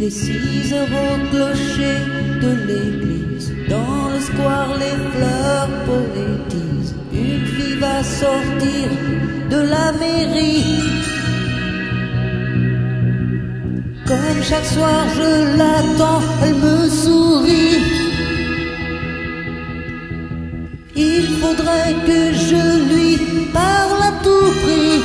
Les 6 heures au clocher de l'église, dans le square les fleurs poétisent. Une fille va sortir de la mairie. Comme chaque soir je l'attends, elle me sourit. Il faudrait que je lui parle à tout prix.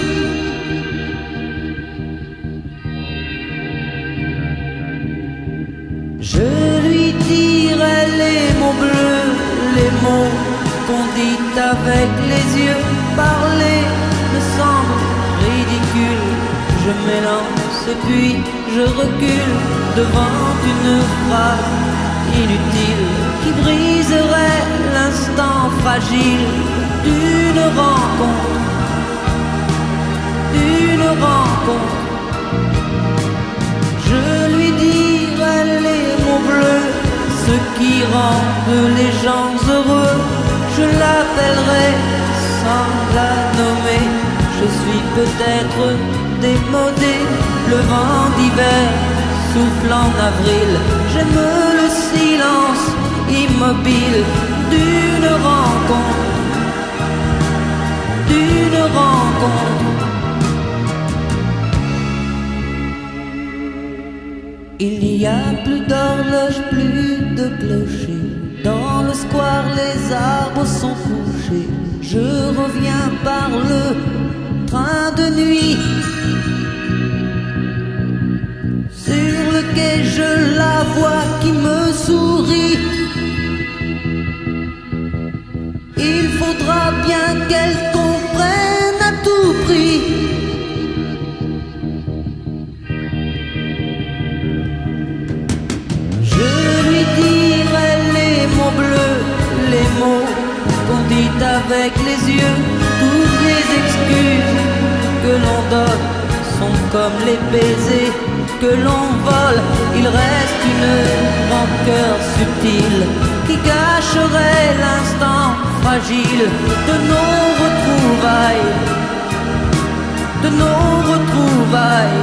Je lui dirai les mots bleus, les mots qu'on dit avec les yeux. Parler me semble ridicule. Je m'élance et puis je recule devant une phrase inutile qui briserait l'instant fragile d'une rencontre, d'une rencontre. Je lui dirai les mots bleus, ce qui rendent les gens heureux. Je l'appellerai sans la nommer. Je suis peut-être démodé, le vent d'hiver souffle en avril. J'aime le silence immobile d'une rencontre, d'une rencontre. Il n'y a plus d'horloge, plus de clocher. Dans le square les arbres sont couchés. Je reviens par le train de nuit. Sur le quai je la vois qui me sourit. Il faudra bien qu'elle comprenne à tout prix. Je lui dirai les mots bleus, les mots qu'on dit avec les yeux. Toutes les excuses que l'on donne sont comme les baisers que l'on vole. Il reste une rancœur subtile qui cacherait l'instant fragile de nos retrouvailles, de nos retrouvailles.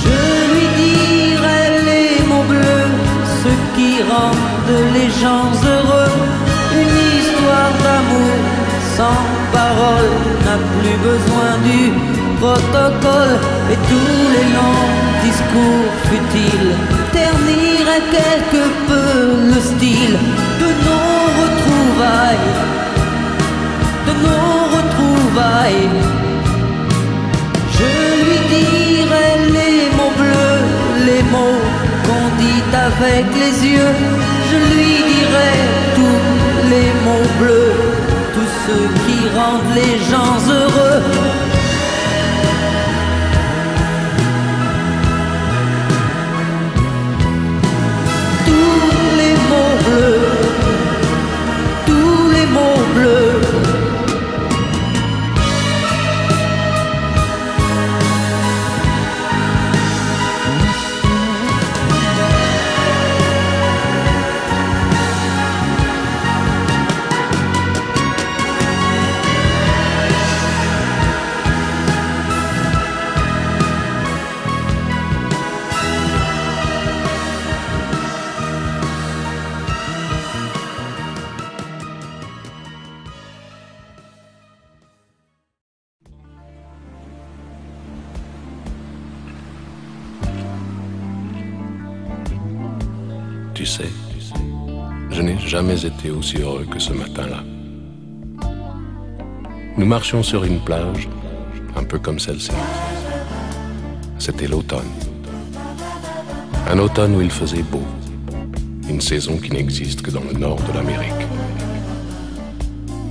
Je lui dirai les mots bleus, ce qui rendent les gens heureux. Une histoire d'amour sans parole n'a plus besoin du protocole. Et tous les longs discours futiles terniraient quelque peu le style de nos retrouvailles, de nos retrouvailles. Je lui dirai les mots bleus, les mots qu'on dit avec les yeux. Je lui dirai tous les mots bleus, tous ceux qui rendent les gens heureux. Tous les mots bleus, tous les mots bleus. Tu sais, je n'ai jamais été aussi heureux que ce matin-là. Nous marchions sur une plage, un peu comme celle-ci. C'était l'automne. Un automne où il faisait beau. Une saison qui n'existe que dans le nord de l'Amérique.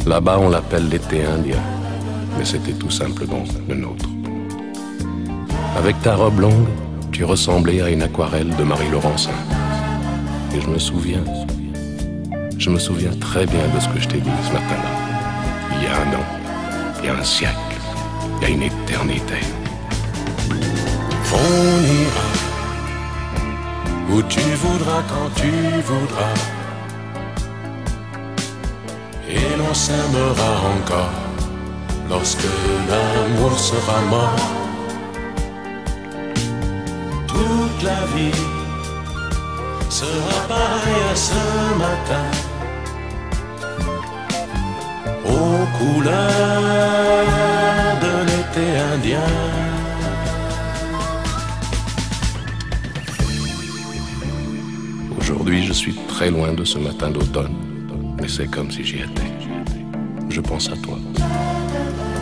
Là-bas, on l'appelle l'été indien, mais c'était tout simplement le nôtre. Avec ta robe longue, tu ressemblais à une aquarelle de Marie Laurencin. Et je me souviens très bien de ce que je t'ai dit ce matin-là. Il y a un an, il y a un siècle, il y a une éternité. On ira où tu voudras, quand tu voudras, et l'on s'aimera encore lorsque l'amour sera mort. toute la vie sera pareille à ce matin, aux couleurs de l'été indien. Aujourd'hui, je suis très loin de ce matin d'automne, mais c'est comme si j'y étais. Je pense à toi.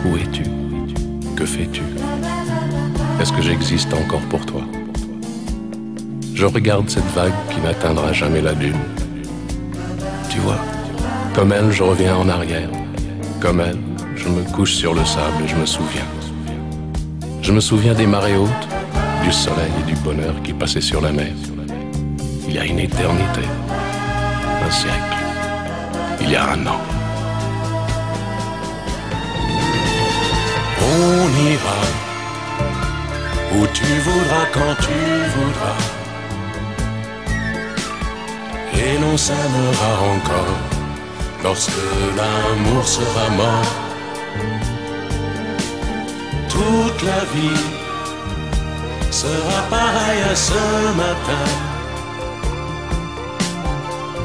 Où es-tu? Que fais-tu? Est-ce que j'existe encore pour toi? Je regarde cette vague qui n'atteindra jamais la dune. Tu vois, comme elle, je reviens en arrière. Comme elle, je me couche sur le sable et je me souviens. Je me souviens des marées hautes, du soleil et du bonheur qui passaient sur la mer. Il y a une éternité, un siècle, il y a un an. On ira où tu voudras, quand tu voudras, et l'on s'aimera encore lorsque l'amour sera mort. Toute la vie sera pareille à ce matin,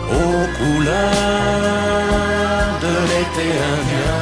aux couleurs de l'été indien.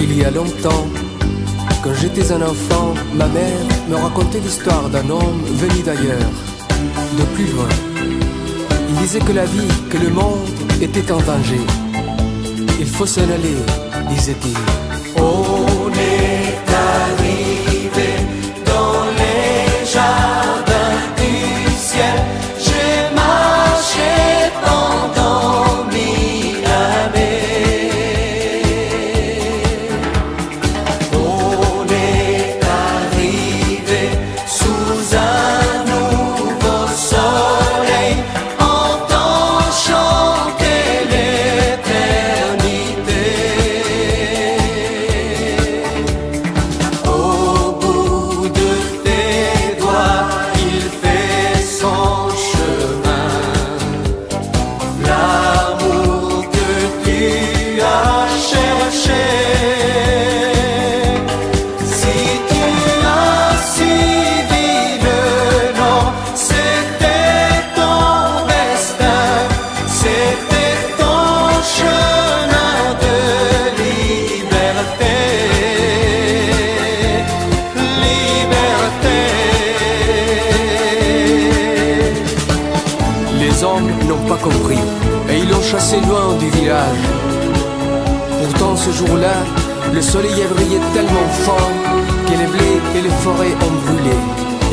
Il y a longtemps, quand j'étais un enfant, ma mère me racontait l'histoire d'un homme venu d'ailleurs, de plus loin. Il disait que la vie, que le monde était en danger. Il faut s'en aller, disait-il. On est arrivé dans les jardins du ciel. J'ai marché pendant 1000 années. On est arrivé sous un nouveau soleil, entend chanter l'éternité. Au bout de tes doigts, il fait son chemin. L'amour que tu as cherché. Si tu as suivi le nom, c'était ton destin, c'était ton chemin de liberté. Liberté. Les hommes n'ont pas compris et ils l'ont chassé loin du village. Pourtant ce jour-là, le soleil a brillé tellement fort que les blés et les forêts ont brûlé.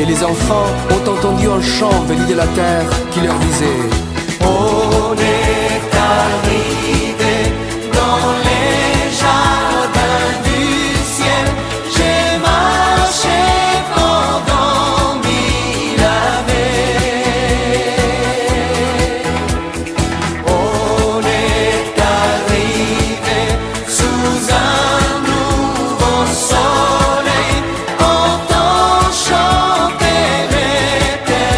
Et les enfants ont entendu un chant venu de la terre qui leur disait: On est arrivé dans les jardins du ciel. J'ai marché pendant 1000 années. On est arrivé sous un nouveau soleil, entend chanter l'éternité.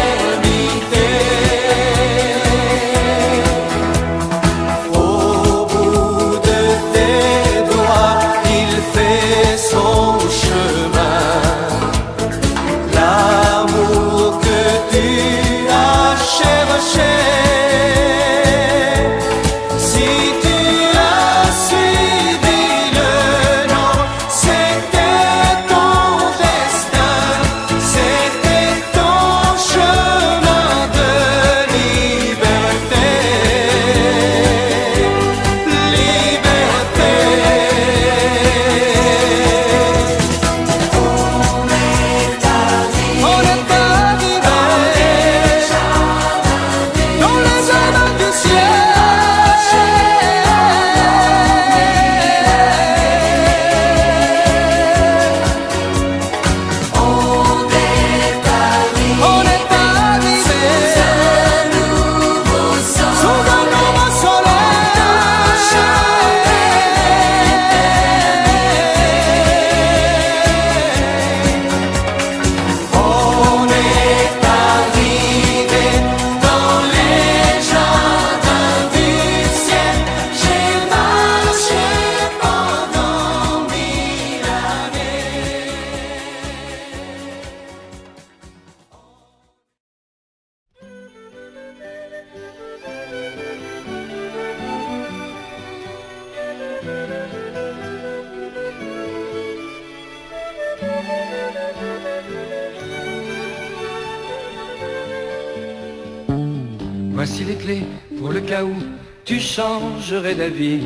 Voici les clés pour le cas où tu changerais d'avis.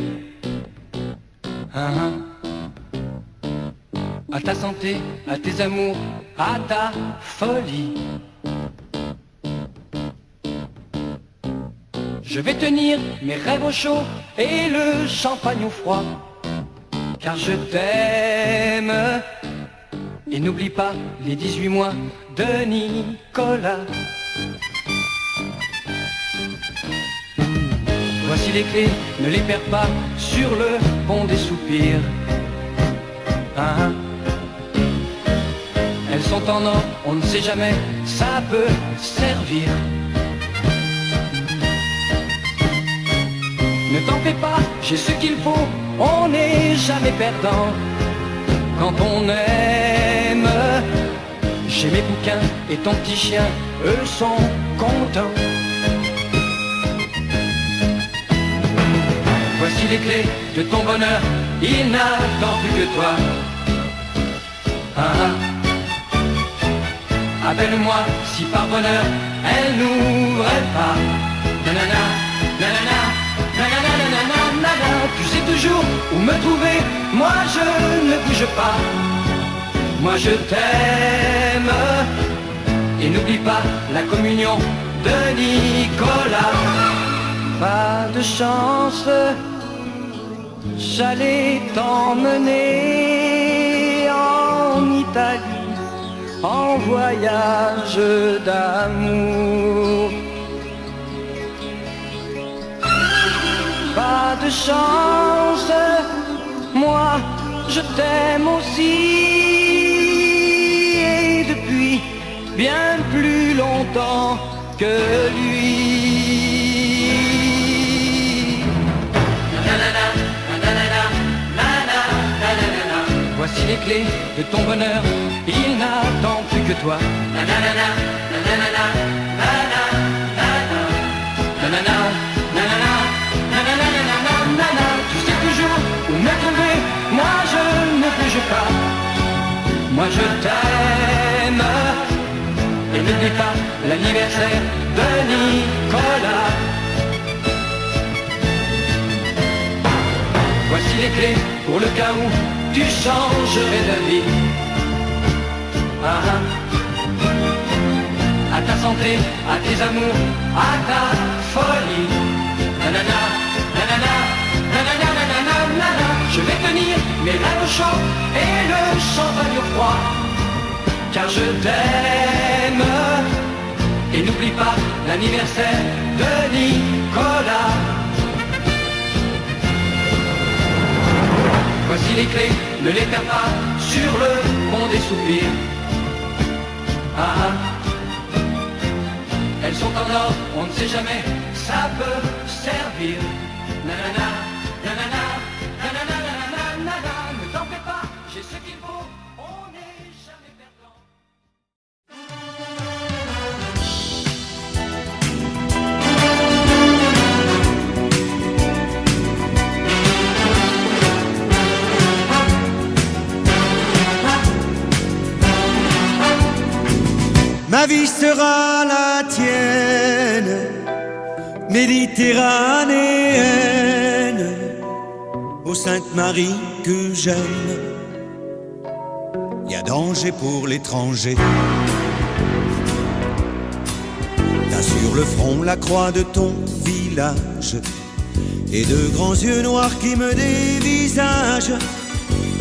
À ta santé, à tes amours, à ta folie. Je vais tenir mes rêves au chaud et le champagne au froid, car je t'aime. Et n'oublie pas les 18 mois de Nicolas. Voici les clés, ne les perds pas sur le pont des soupirs. Elles sont en or, on ne sait jamais, ça peut servir. Ne t'en fais pas, j'ai ce qu'il faut, on n'est jamais perdant quand on aime. J'ai mes bouquins et ton petit chien, eux sont contents. Voici les clés de ton bonheur, il n'attend plus que toi. Appelle-moi si par bonheur elle n'ouvrait pas. Nanana, nanana, nanana, nanana, nanana. Tu sais toujours où me trouver, moi je ne bouge pas. Moi je t'aime. Et n'oublie pas la communion de Nicolas. Pas de chance, j'allais t'emmener en Italie, en voyage d'amour. Pas de chance, moi je t'aime aussi, et depuis bien plus longtemps que lui. Voici les clés de ton bonheur, il n'attend plus que toi. Nanana, nanana, nanana, nanana, nanana, nanana, nanana. Tu sais toujours où me trouver, moi je ne bouge pas. Moi je t'aime. Et n'oublie pas l'anniversaire de Nicolas. Voici les clés pour le cas où tu changerais d'avis. À ta santé, à tes amours, à ta folie. Nanana, nanana, nanana, nanana, nanana. Je vais tenir mes rêves au chaud et le champagne au froid, car je t'aime. Et n'oublie pas l'anniversaire de Nicolas. Voici les clés, ne les perds pas sur le pont des soupirs. Elles sont en or, on ne sait jamais, ça peut servir. Nanana, nanana, nanana, nanana, nanana. Ne t'en fais pas, j'ai ce qu'il faut, on n'est jamais perdant. Ma vie sera la tienne, méditerranéenne, ô Sainte Marie que j'aime. Y a danger pour l'étranger. T'as sur le front la croix de ton village et de grands yeux noirs qui me dévisagent.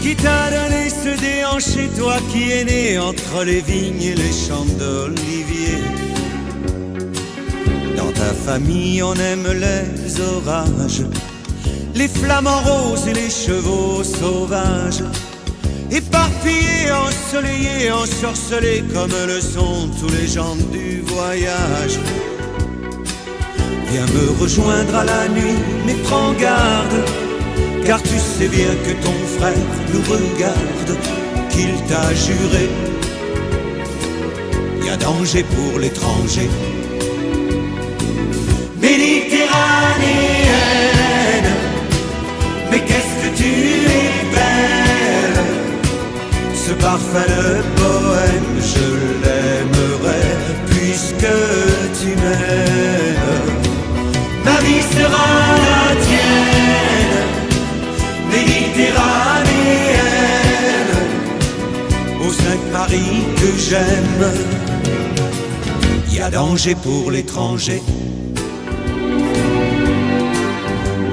Qui t'a donné ce déhanché, toi qui es né entre les vignes et les champs d'olivier? Dans ta famille on aime les orages, les flamants roses et les chevaux sauvages, éparpillés, ensoleillés, ensorcelés comme le sont tous les gens du voyage. Viens me rejoindre à la nuit, mais prends garde, car tu sais bien que ton frère nous regarde, qu'il t'a juré. Y a danger pour l'étranger. Méditerranéenne, mais qu'est-ce que parfait de poème, je l'aimerai puisque tu m'aimes. Ma vie sera la tienne, méditerranéenne, ô Sainte-Marie que j'aime. Il y a danger pour l'étranger,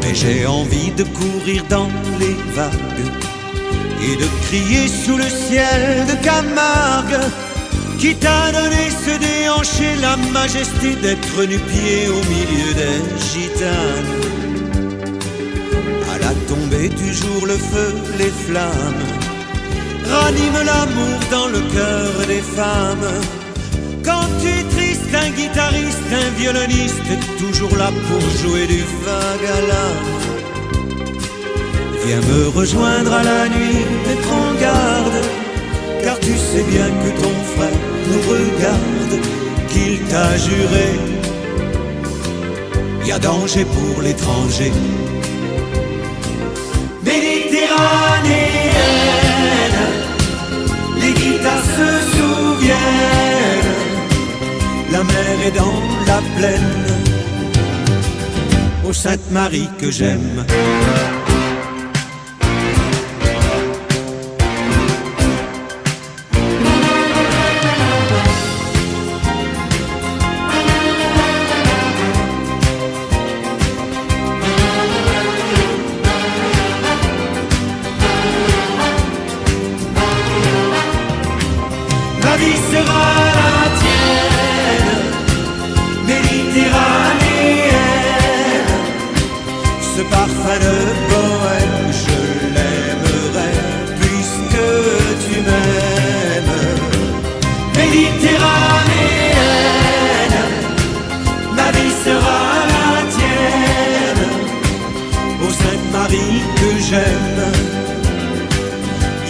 mais j'ai envie de courir dans les vagues et de crier sous le ciel de Camargue, qui t'a donné ce déhanché, la majesté d'être nu-pied au milieu des gitanes. À la tombée du jour, le feu, les flammes raniment l'amour dans le cœur des femmes. Quand tu es triste, un guitariste, un violoniste est toujours là pour jouer du vague à l'âme. Viens me rejoindre à la nuit et prends garde, car tu sais bien que ton frère nous regarde, qu'il t'a juré. Y a danger pour l'étranger. Méditerranéenne, les guitares se souviennent, la mer est dans la plaine, ô Sainte-Marie que j'aime.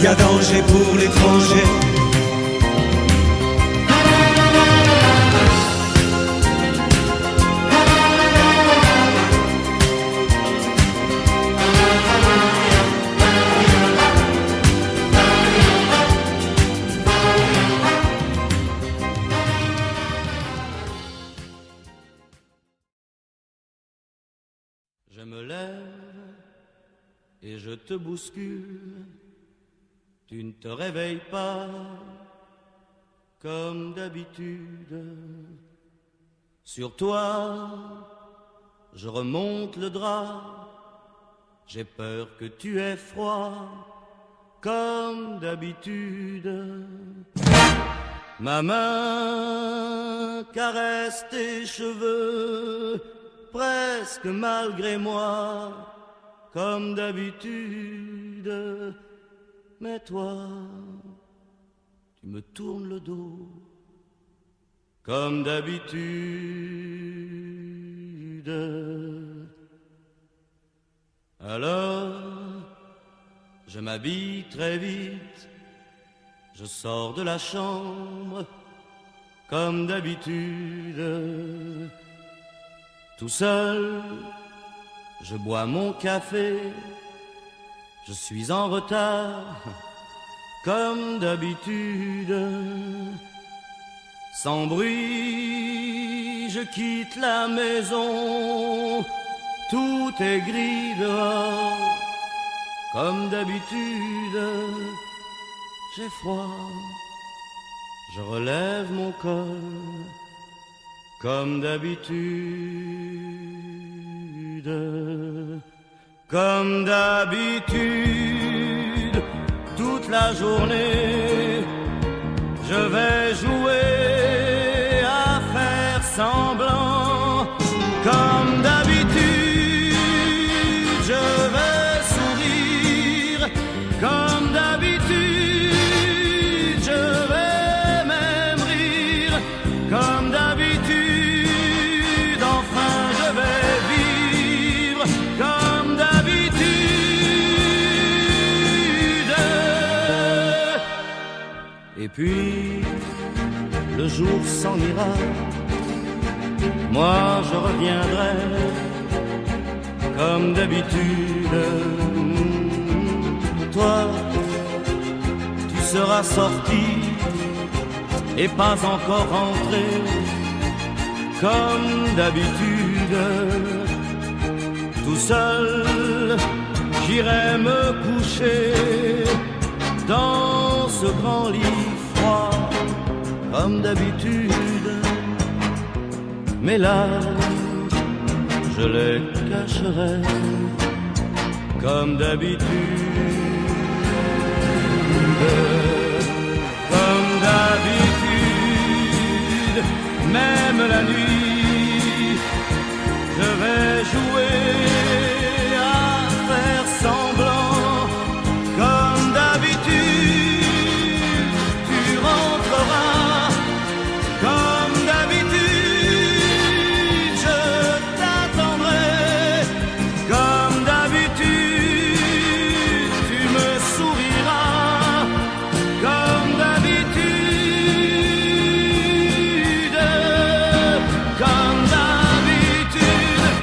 Y a danger pour l'étranger. Je me lève et je te bouscule. Tu ne te réveilles pas comme d'habitude. Sur toi, je remonte le drap. J'ai peur que tu aies froid comme d'habitude. Ma main caresse tes cheveux presque malgré moi comme d'habitude. Mais toi, tu me tournes le dos comme d'habitude. Alors, je m'habille très vite, je sors de la chambre comme d'habitude. Tout seul, je bois mon café. Je suis en retard, comme d'habitude. Sans bruit, je quitte la maison. Tout est gris dehors, comme d'habitude. J'ai froid, je relève mon col, comme d'habitude. Comme d'habitude, toute la journée, je vais jouer à faire semblant. Comme d'habitude, je vais sourire. Comme d'habitude, je vais même rire. Comme d'habitude, enfin je vais vivre. Comme et puis, le jour s'en ira, moi je reviendrai, comme d'habitude. Toi, tu sera sorti et pas encore rentré comme d'habitude. Tout seul, j'irai me coucher dans ce grand lit froid comme d'habitude. Mes larmes, je les cacherai comme d'habitude. Comme d'habitude, même la nuit, je vais jouer à faire semblant. Comme d'habitude, tu rentreras. Comme d'habitude, je t'attendrai. Comme d'habitude, tu me souriras. Comme d'habitude, comme d'habitude,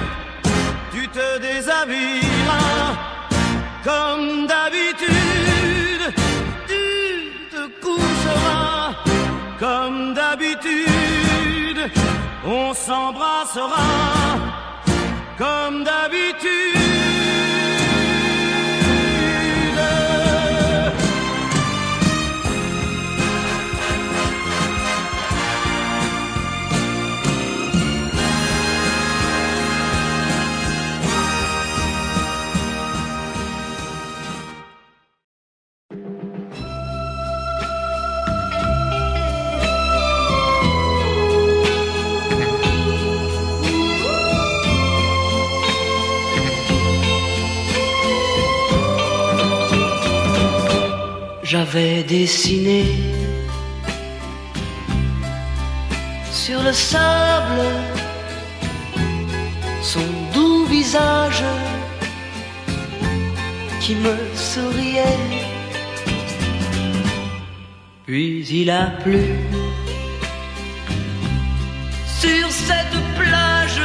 tu te déshabilleras. Comme d'habitude, tu te coucheras. Comme d'habitude, on s'embrassera. Comme d'habitude. J'avais dessiné sur le sable son doux visage qui me souriait. Puis il a plu sur cette plage,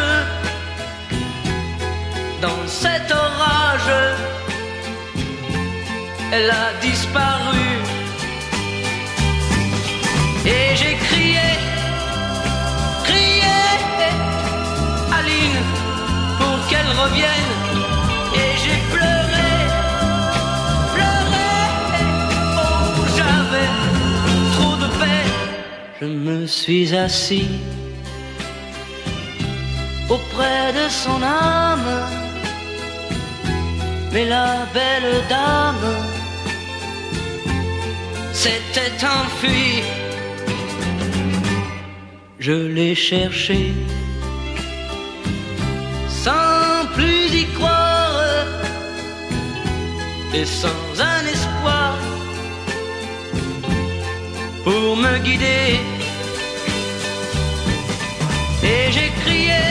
dans cet orage. Elle a disparu et j'ai crié, crié, Aline, pour qu'elle revienne. Et j'ai pleuré, pleuré, oh j'avais trop de peine. Je me suis assis auprès de son âme, mais la belle dame s'était enfuie. Je l'ai cherché sans plus y croire et sans un espoir pour me guider. Et j'ai crié,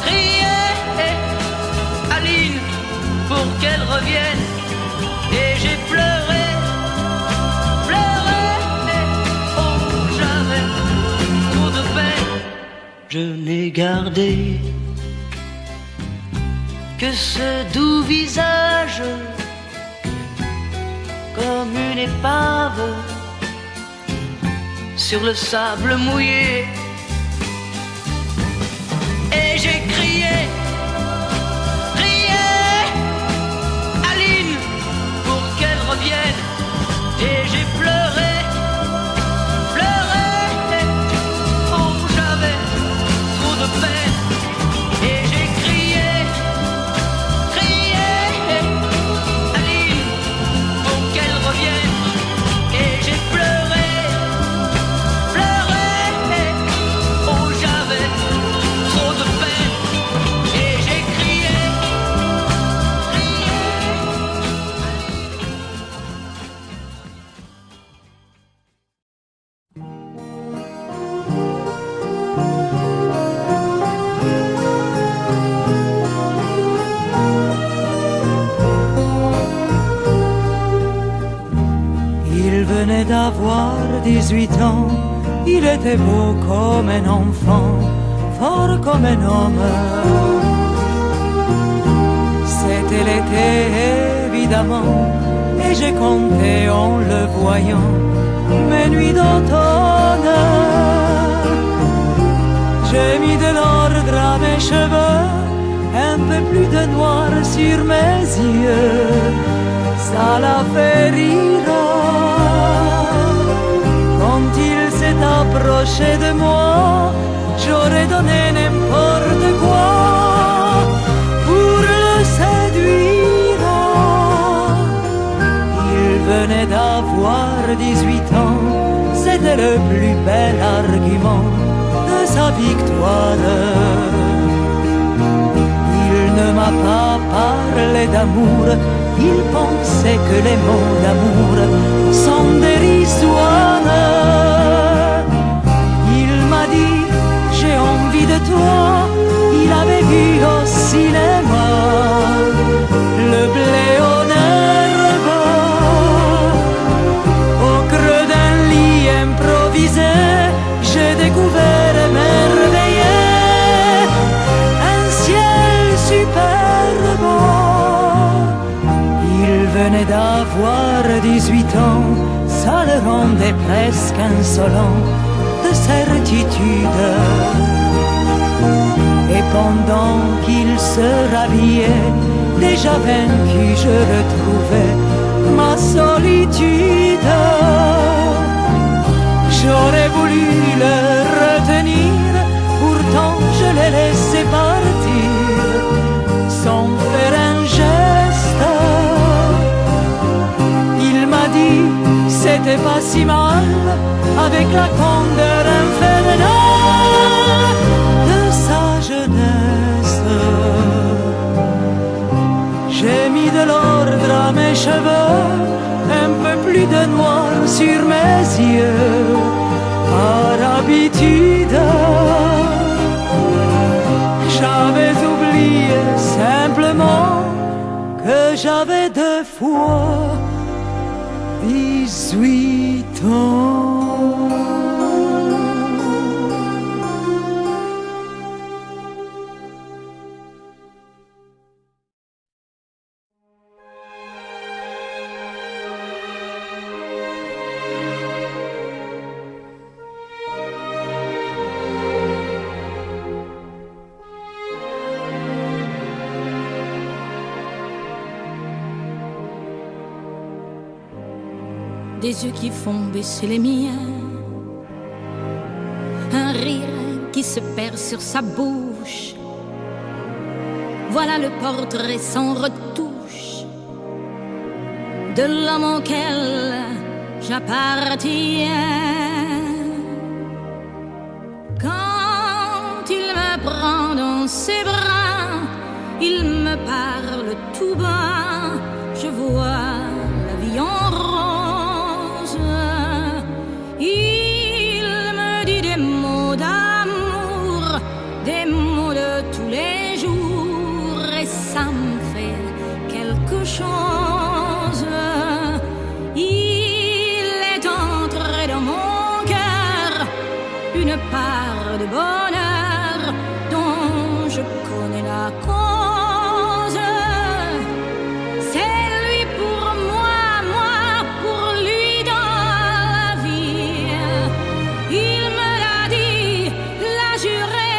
crié, Aline, pour qu'elle revienne. Et j'ai pleuré, pleuré, oh j'avais trop de peine. Je n'ai gardé que ce doux visage comme une épave sur le sable mouillé. Et j'ai crié, et j'ai pleuré, pleuré, oh j'avais trop de peine. Et j'ai crié, crié, Aline, pour qu'elle revienne. Et j'ai pleuré, pleuré, oh j'avais trop de peine. Et j'ai crié, Il venait d'avoir 18 ans, il était beau comme un enfant, fort comme un homme. C'était l'été évidemment, et j'ai compté en le voyant mes nuits d'automne. J'ai mis de l'ordre à mes cheveux, un peu plus de noir sur mes yeux, ça l'a fait rire. Quand il s'est approché de moi, j'aurais donné n'importe quoi pour le séduire. Il venait d'avoir 18 ans, c'était le plus bel argument de sa victoire. Il ne m'a pas parlé d'amour, il pensait que les mots d'amour sont dérisoires. Il m'a dit j'ai envie de toi, il avait vu au cinéma le blé en herbe. Au creux d'un lit improvisé, j'ai découvert émerveillé un ciel superbe. Il venait d'avoir 18 ans, ça le rendait presque insolent de certitude. Et pendant qu'il se rhabillait, déjà vaincu, je retrouvais ma solitude. J'aurais voulu le retenir, pourtant je l'ai laissé partir sans faire un geste. Il m'a dit c'était pas si mal, avec la candeur infernale de sa jeunesse. J'ai mis de l'ordre à mes cheveux, un peu plus de noir sur mes yeux, par habitude. J'avais oublié simplement que j'avais 2 fois 18 ans. Des yeux qui font baisser les miens, un rire qui se perd sur sa bouche. Voilà le portrait sans retouche de l'homme auquel j'appartiens. Quand il me prend dans ses bras, il me parle tout bas, je vois la vie en rose. Il me dit des mots d'amour, des mots de tous les jours, et ça me fait quelque chose. Il est entré dans mon cœur une part de bonheur dont je connais la cause. C'est lui pour moi, moi pour lui dans la vie. Il me l'a dit, l'a juré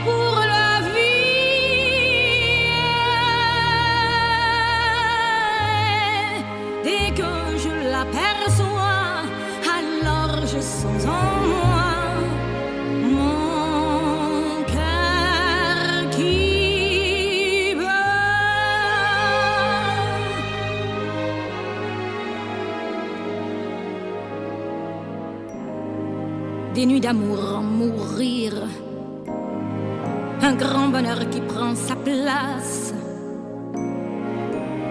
pour la vie. Dès que je l'aperçois, alors je sens en moi mon cœur qui bat. Des nuits d'amour en mourir, un grand bonheur qui prend sa place.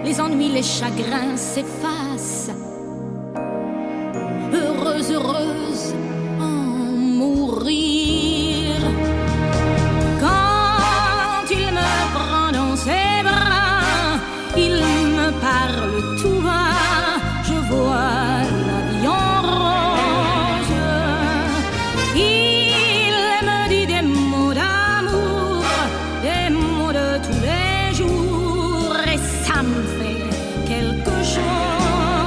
Les ennuis, les chagrins s'effacent. Heureuse, heureuse en mourir. Quand il me prend dans ses bras, il me parle tout bas, je vois la vie en rose. Il me dit des mots d'amour, des mots de tous les jours, et ça me fait quelque chose.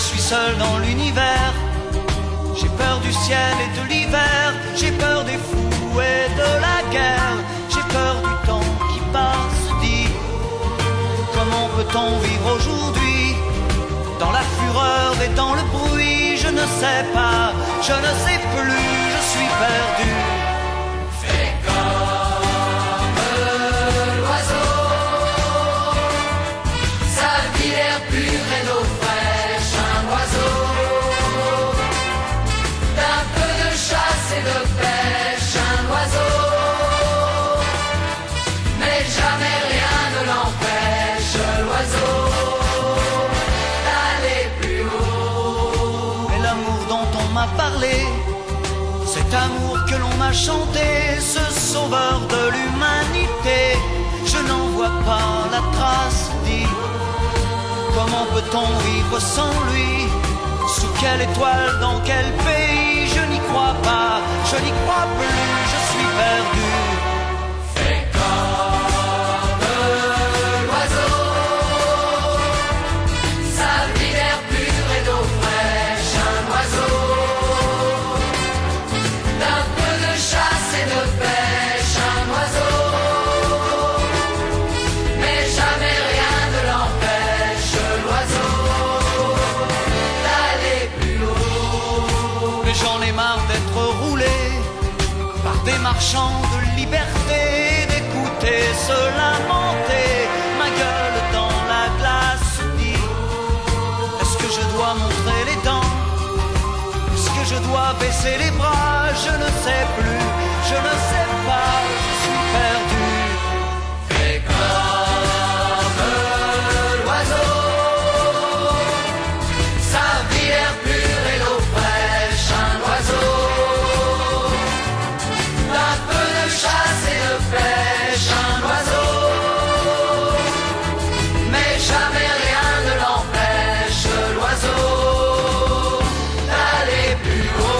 suis seul dans l'univers. J'ai peur du ciel et de l'hiver. J'ai peur des fous et de la guerre. J'ai peur du temps qui passe. Dis, comment peut-on vivre aujourd'hui dans la fureur et dans le bruit? Je ne sais pas, je ne sais plus, je suis perdu. Fais comme l'oiseau, salve l'air pur et d'eau fraîche, un oiseau d'un peu de chasse et de pêche, un oiseau, mais jamais rien ne l'empêche, l'oiseau, d'aller plus haut. Mais l'amour dont on m'a parlé, cet amour que l'on m'a chanté, ce sauveur de l'humanité, je n'en vois pas la trace. Dis, comment peut-on vivre sans lui? Sous quelle étoile, dans quel pays? Je n'y crois pas, je n'y crois plus, je suis perdu. Fais comme l'oiseau, salve l'air pur et d'eau fraîche, un oiseau d'un peu de chasse et de pêche, un oiseau, mais jamais rien ne l'empêche, l'oiseau, d'aller plus haut. Mais j'en ai marre d'être roulé par des marchands de liberté, d'écouter se lamenter, ma gueule dans la glace. Dis, est-ce que je dois montrer les dents? Est-ce que je dois baisser les bras? Je ne sais plus, je ne sais pas, je suis perdu. Fais comme l'oiseau, salve l'air pur et l'eau fraîche, un oiseau d'un peu de chasse et de pêche, un oiseau, mais jamais rien ne l'empêche, l'oiseau, d'aller plus haut.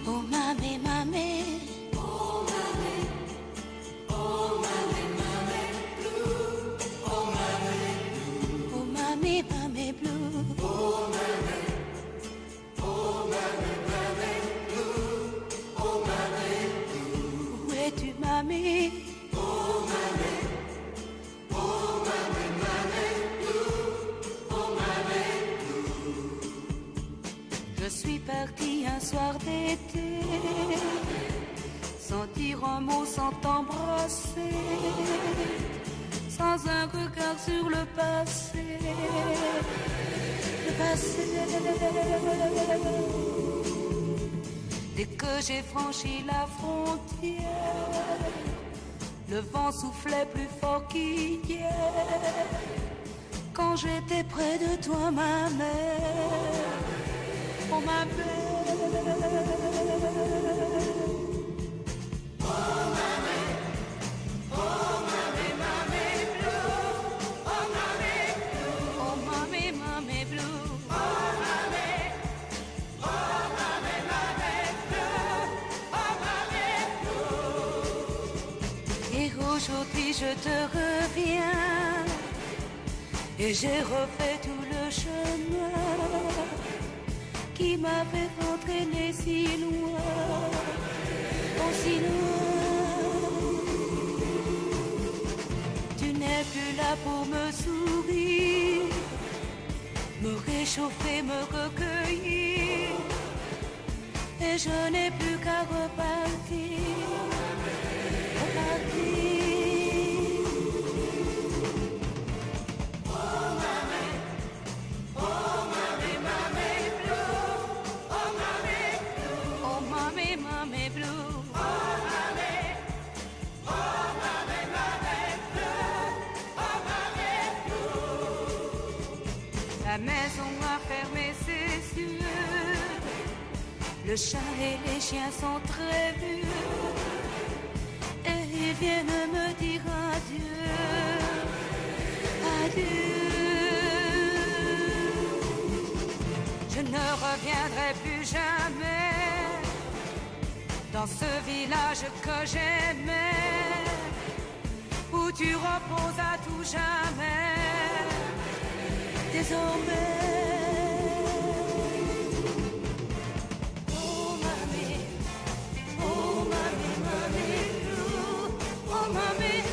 Oh mamé, mamé, oh mamé, mamé blue. Où es-tu mamé? Je suis partie un soir d'été, sans dire un mot, sans t'embrasser, sans un regard sur le passé. Le passé. Dès que j'ai franchi la frontière, le vent soufflait plus fort qu'hier. Quand j'étais près de toi, ma mère, oh ma mère. Et aujourd'hui je te reviens, et j'ai refait tout le chemin qui m'avait entraîné si loin, oh si loin. Tu n'es plus là pour me sourire, me réchauffer, me recueillir, et je n'ai plus qu'à repartir. La maison a fermé ses yeux, Le chat et les chiens sont très vieux et ils viennent me dire adieu, adieu. Je ne reviendrai plus jamais dans ce village que j'aimais, où tu reposes à tout jamais. Désormais, oh mamie, mamie, oh mamie.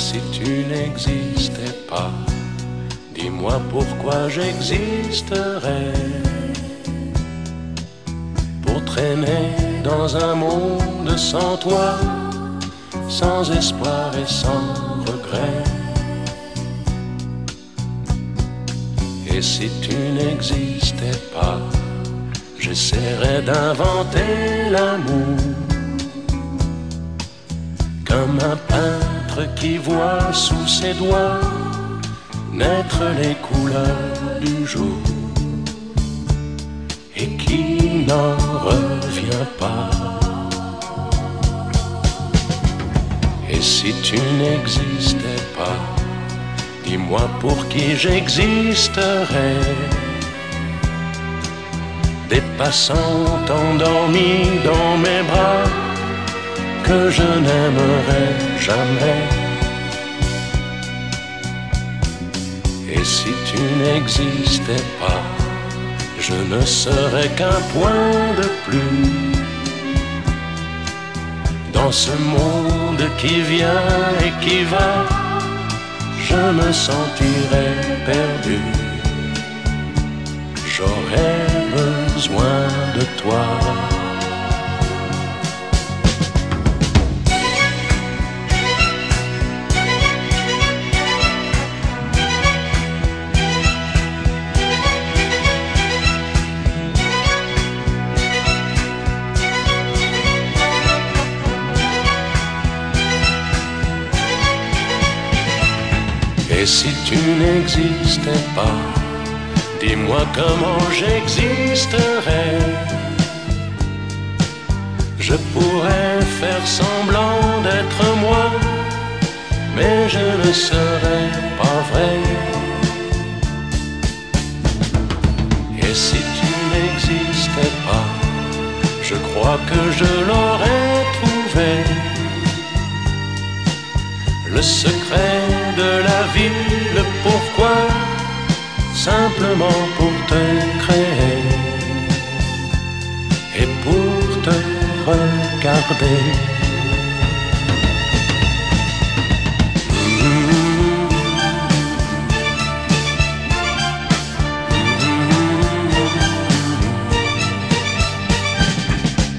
Si tu n'existais pas, dis-moi pourquoi j'existerais. Pour traîner dans un monde sans toi, sans espoir et sans regret. Et si tu n'existais pas, j'essaierais d'inventer l'amour, comme un peintre qui voit sous ses doigts naître les couleurs du jour et qui n'en revient pas. Et si tu n'existais pas, dis-moi pour qui j'existerais. Des passants endormis dans mes bras que je n'aimerais jamais. Et si tu n'existais pas, je ne serais qu'un point de plus dans ce monde qui vient et qui va. Je me sentirais perdu. J'aurais besoin de toi. Et si tu n'existais pas, dis-moi comment j'existerais. Je pourrais faire semblant d'être moi, mais je ne serais pas vrai. Et si tu n'existais pas, je crois que je l'aurais trouvé. Le secret de la vie, le pourquoi, simplement pour te créer et pour te regarder.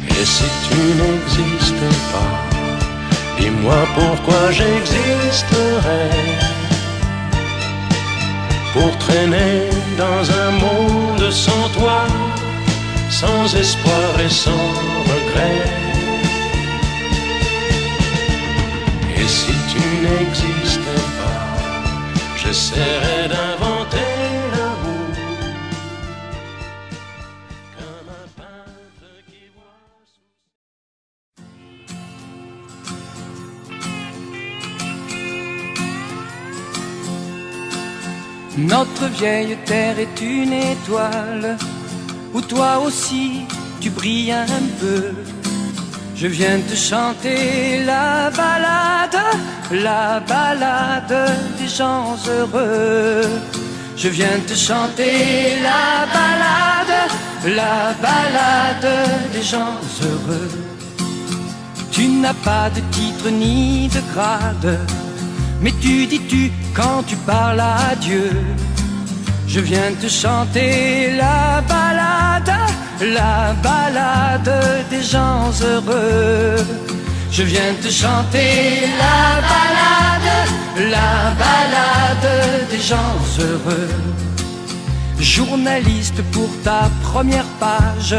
Et si tu n'existais pas, dis-moi pourquoi j'existerais. Pour traîner dans un monde sans toi, sans espoir et sans regret. Et si tu n'existais pas, j'essaierais d'inventer l'amour, comme un peintre qui voit sous... Notre vieille terre est une étoile où toi aussi tu brilles un peu. Je viens te chanter la balade des gens heureux. Je viens te chanter la balade la balade des gens heureux. Tu n'as pas de titre ni de grade, mais tu dis tu quand tu parles à Dieu. Je viens te chanter la balade des gens heureux. Je viens te chanter la balade des gens heureux. Journaliste, pour ta première page,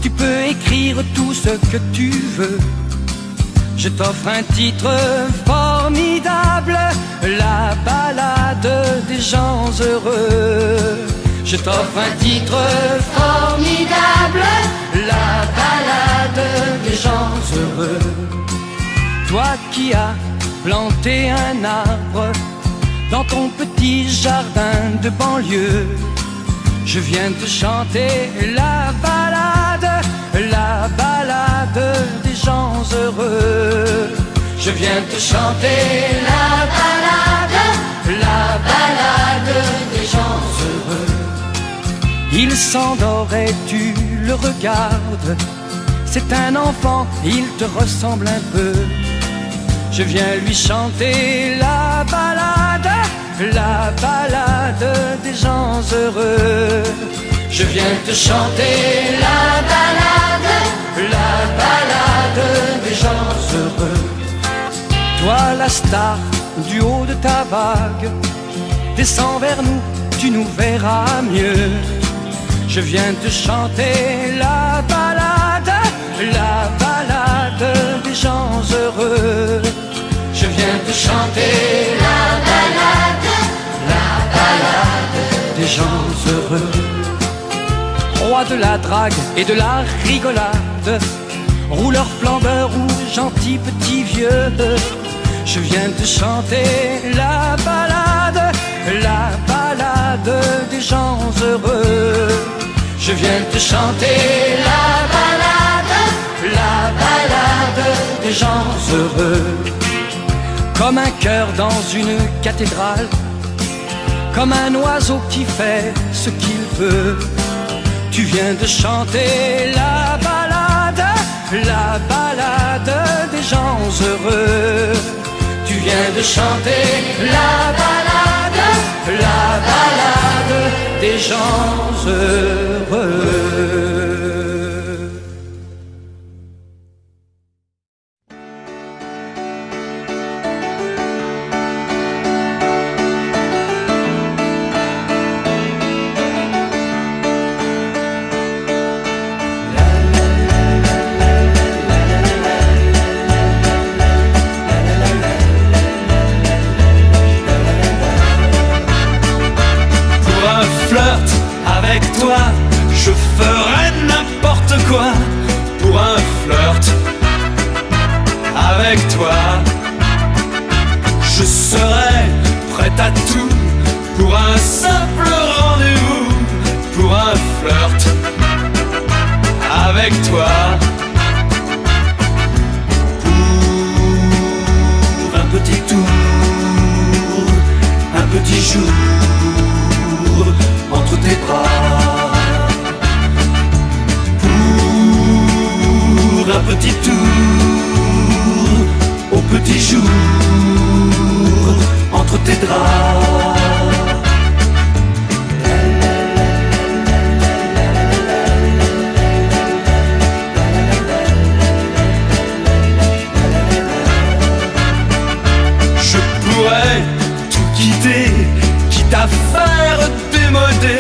tu peux écrire tout ce que tu veux. Je t'offre un titre formidable, la balade des gens heureux. Je t'offre un titre formidable, la balade des gens heureux. Toi qui as planté un arbre dans ton petit jardin de banlieue, je viens te chanter la balade des gens heureux. Je viens te chanter la balade des gens heureux. Il s'endort et tu le regardes, c'est un enfant, il te ressemble un peu. Je viens lui chanter la balade des gens heureux. Je viens te chanter la balade des gens heureux. Toi la star du haut de ta vague, descends vers nous, tu nous verras mieux. Je viens te chanter la balade des gens heureux. Je viens te chanter la balade des gens heureux. Roi de la drague et de la rigolade, rouleur flambeur ou gentil petit vieux, je viens te chanter la balade des gens heureux. Je viens te chanter la balade des gens heureux. Comme un cœur dans une cathédrale, comme un oiseau qui fait ce qu'il veut, tu viens de chanter la balade des gens heureux. Tu viens de chanter la balade des gens heureux. Avec toi, je ferai n'importe quoi pour un flirt. Avec toi, je serai prêt à tout pour un simple rendez-vous, pour un flirt. Avec toi, pour un petit tour, un petit jour entre tes bras, pour un petit tour au petit jour entre tes draps. Je pourrais tout quitter, quitte à faire démodé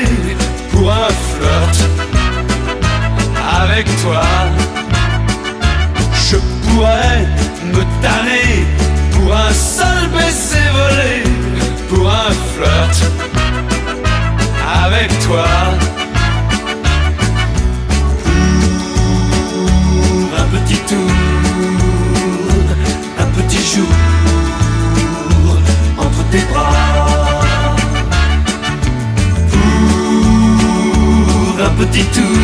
pour un flirt. Avec toi, je pourrais me tanner pour un seul baiser volé, pour un flirt. Avec toi, pour un petit tour, un petit jour entre tes bras. Un petit tour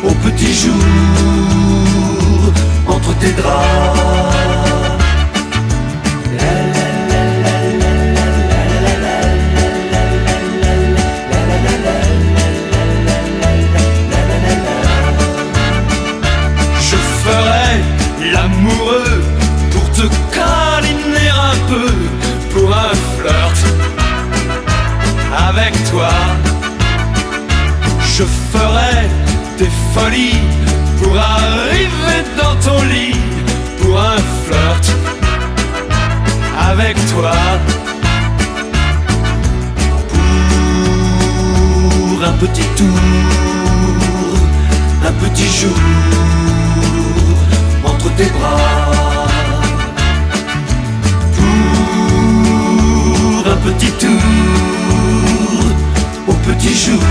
au petit jour entre tes draps. toi, je ferai des folies pour arriver dans ton lit, pour un flirt avec toi, pour un petit tour, un petit jour entre tes bras, pour un petit tour au petit jour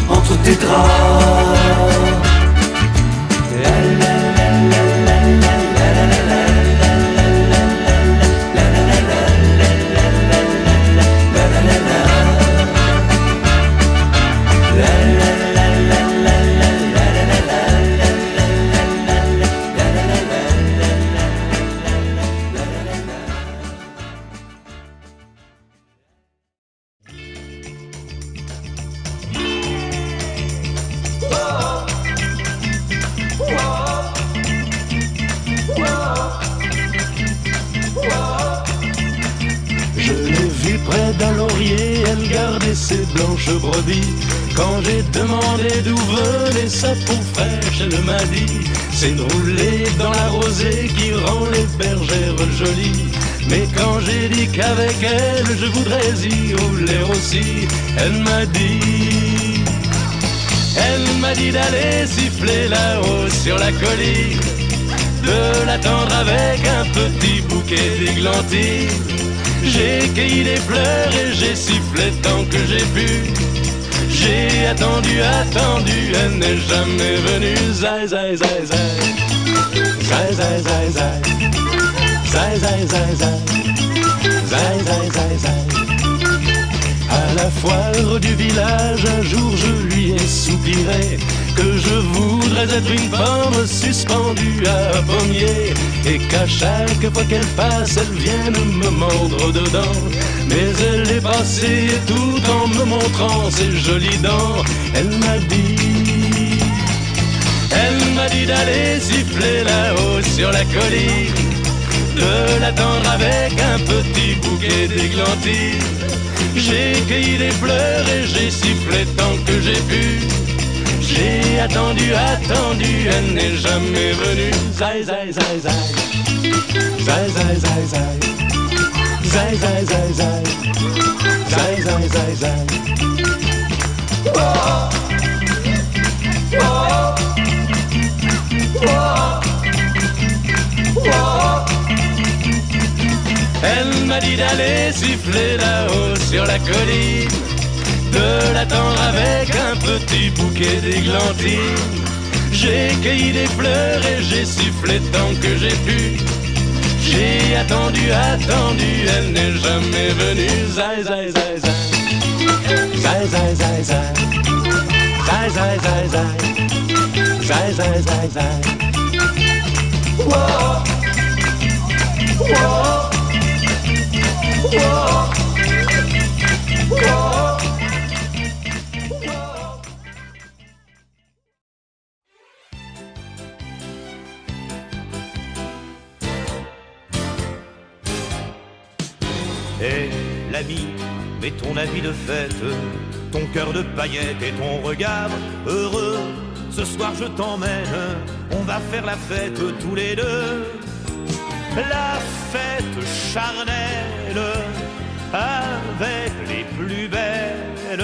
entre tes draps. Ses blanches brebis. Quand j'ai demandé d'où venait sa peau fraîche, elle m'a dit c'est de rouler dans la rosée qui rend les bergères jolies. Mais quand j'ai dit qu'avec elle je voudrais y rouler aussi, elle m'a dit d'aller siffler là-haut sur la colline, de l'attendre avec un petit bouquet d'églantines. J'ai cueilli des fleurs et j'ai sifflé tant que j'ai pu. J'ai attendu, elle n'est jamais venue. Zai, zai, zai, zai. Zai, zai, zai, zai. Zai, zai, zai, zai. Zai, zai, zai, zai. À la foire du village, un jour je lui ai soupiré que je voudrais être une pomme suspendue à un pommier, et qu'à chaque fois qu'elle passe, elle vienne me mordre dedans. Mais elle est passée et tout en me montrant ses jolies dents, elle m'a dit d'aller siffler là-haut sur la colline, de l'attendre avec un petit bouquet d'églantines. J'ai cueilli des fleurs et j'ai sifflé tant que j'ai pu. J'ai attendu, elle n'est jamais venue. Zai, zai, zai, zai. Zai, zai, zai, zai. Zai, zai, zai, zai. Zai, zai, zai, zai. Elle m'a dit d'aller siffler là-haut sur la colline, de l'attendre avec un petit bouquet d'églantines. J'ai cueilli des fleurs et j'ai sifflé tant que j'ai pu. J'ai attendu, elle n'est jamais venue. Zai, zai, zai, zai. Zai, zai, zai, zai. Zai, zai, zai, zai. Zai, zai, zai, zai. Whoa. Whoa. Whoa. Whoa. Et l'ami, mets ton habit de fête, ton cœur de paillettes et ton regard heureux. Ce soir je t'emmène, on va faire la fête tous les deux. La fête charnelle, avec les plus belles.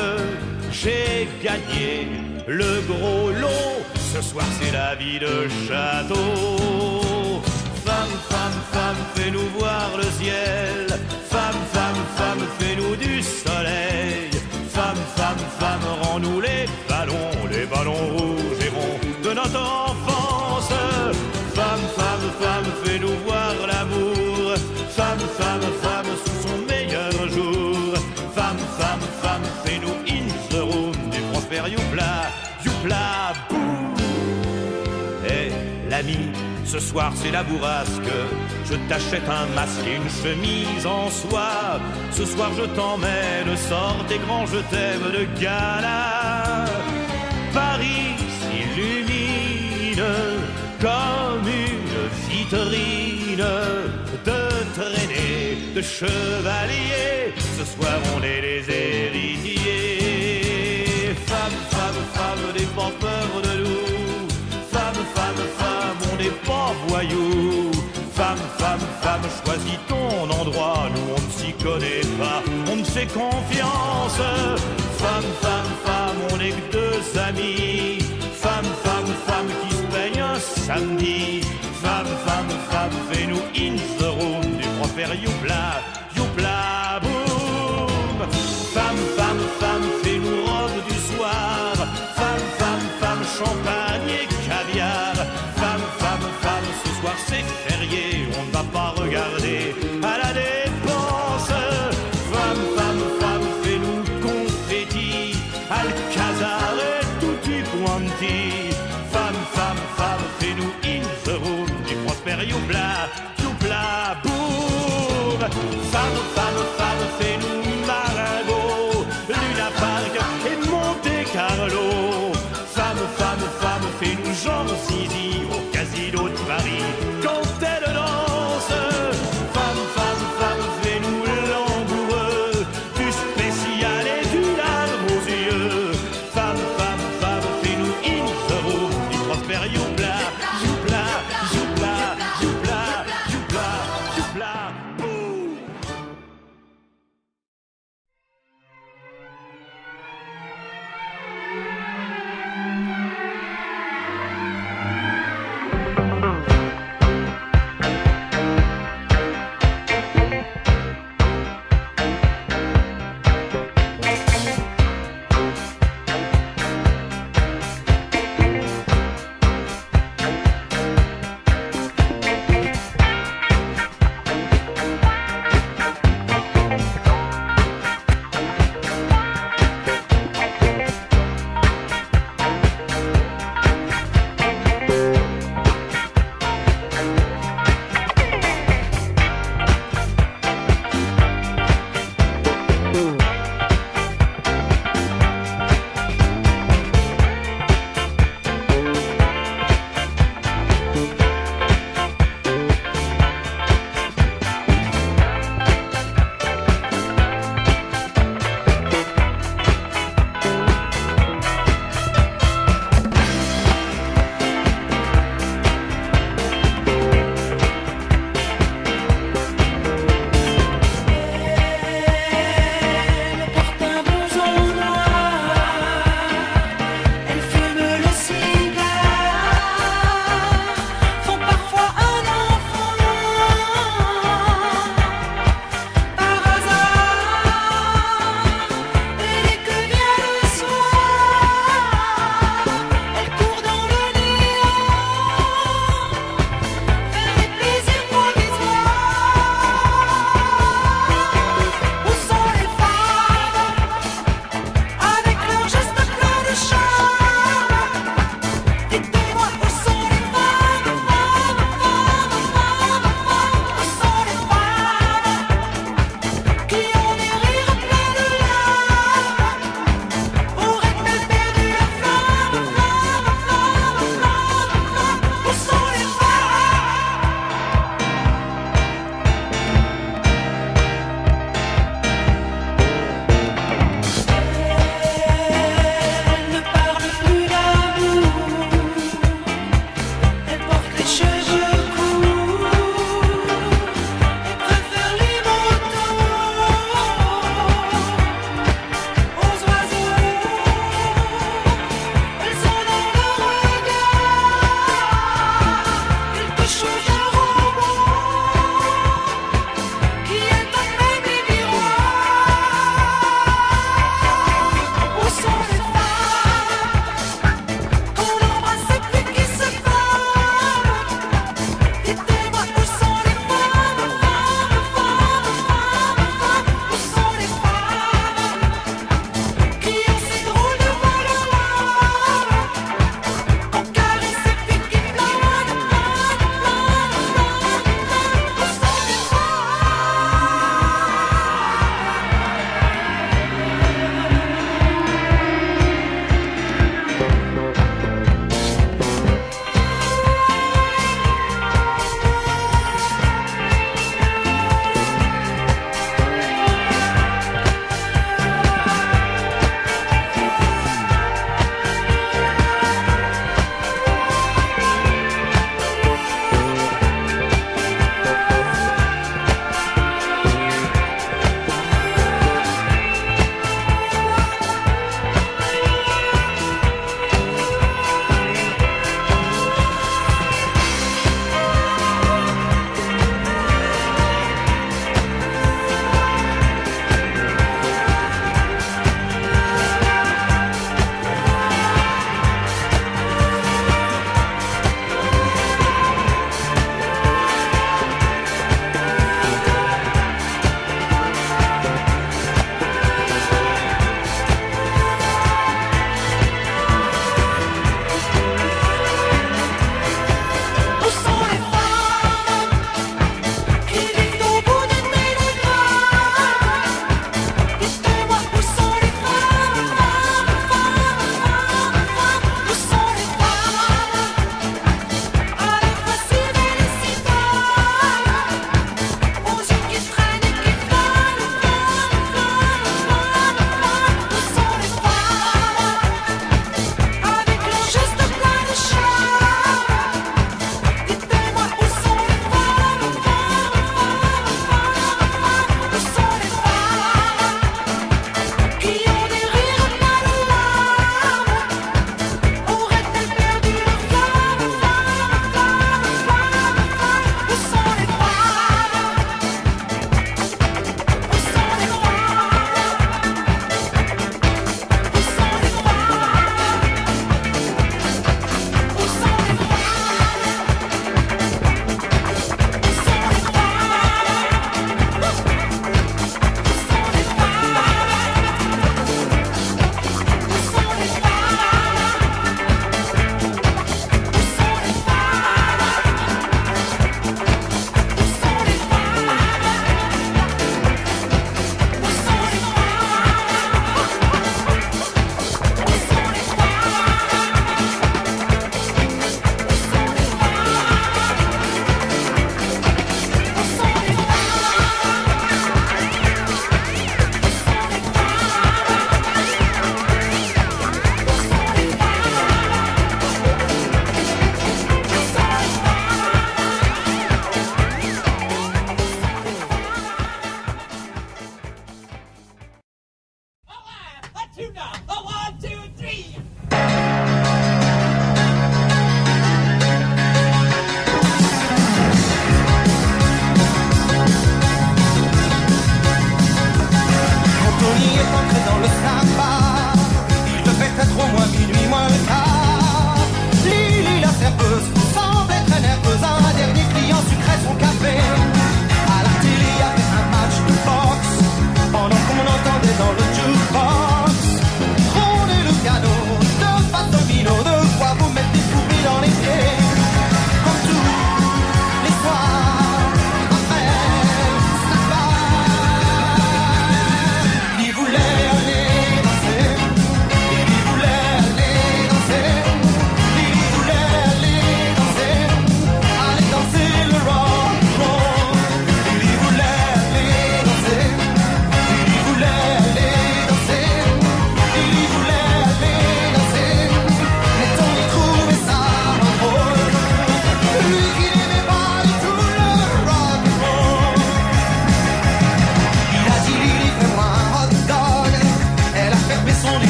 J'ai gagné le gros lot, ce soir c'est la vie de château. Femme, femme, femme, fais-nous voir le ciel. Femme, femme, femme, fais-nous du soleil. Femme, femme, femme, rends-nous les ballons rouges et ronds de notre enfance. Femme, femme, femme, fais-nous voir l'amour. Femme, femme, femme, sous son meilleur jour. Femme, femme, femme, fais-nous in the room du Prosper Youpla, Youpla, boum. Et l'ami, ce soir c'est la bourrasque. Je t'achète un masque et une chemise en soie. Ce soir je t'emmène, sors tes grands je t'aime de gala. Paris s'illumine comme une vitrine de traînées de chevaliers. Ce soir on est les héritiers. Femme, femme, femme, n'aie pas peur de nous. Femme, femme, femme, on n'est pas voyous. Femme, femme, femme, choisis ton endroit. Nous on ne s'y connaît pas, on ne fait confiance. Femme, femme, femme, on n'est que deux amis. Femme, femme, femme, qui se baigne un samedi. Femme, femme, femme, fais-nous in the room du proper youpla, youpla, boum. Femme, femme, femme, fais-nous robe du soir. Femme, femme, femme, champagne et caviar. Femme, femme, femme, ce soir c'est férié, on ne va pas regarder à la dépense. Femme, femme, femme, fais-nous confetti, Alcazar et tutti quanti. Femme, femme, femme, fais-nous in the room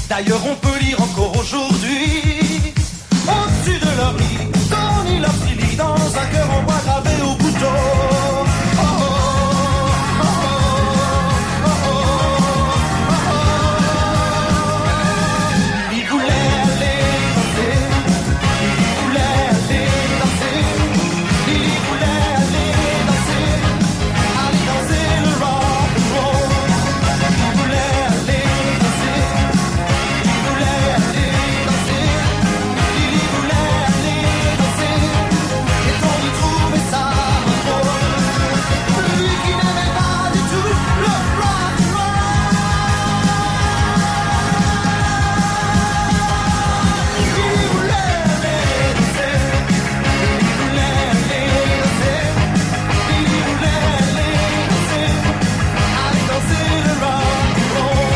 D'ailleurs on peut lire encore aujourd'hui, au-dessus de leur lit, Tony leur lit dans un cœur en bois gravé au couteau. Il voulait aller danser, il voulait aller danser, il voulait aller danser le rock and roll. Il voulait aller danser, il voulait aller danser, il voulait aller danser, et on y trouvait ça drôle. Lui qui n'aimait pas du tout le rock and roll. Il voulait aller danser, il voulait aller danser, il voulait aller danser, aller danser le rock and roll.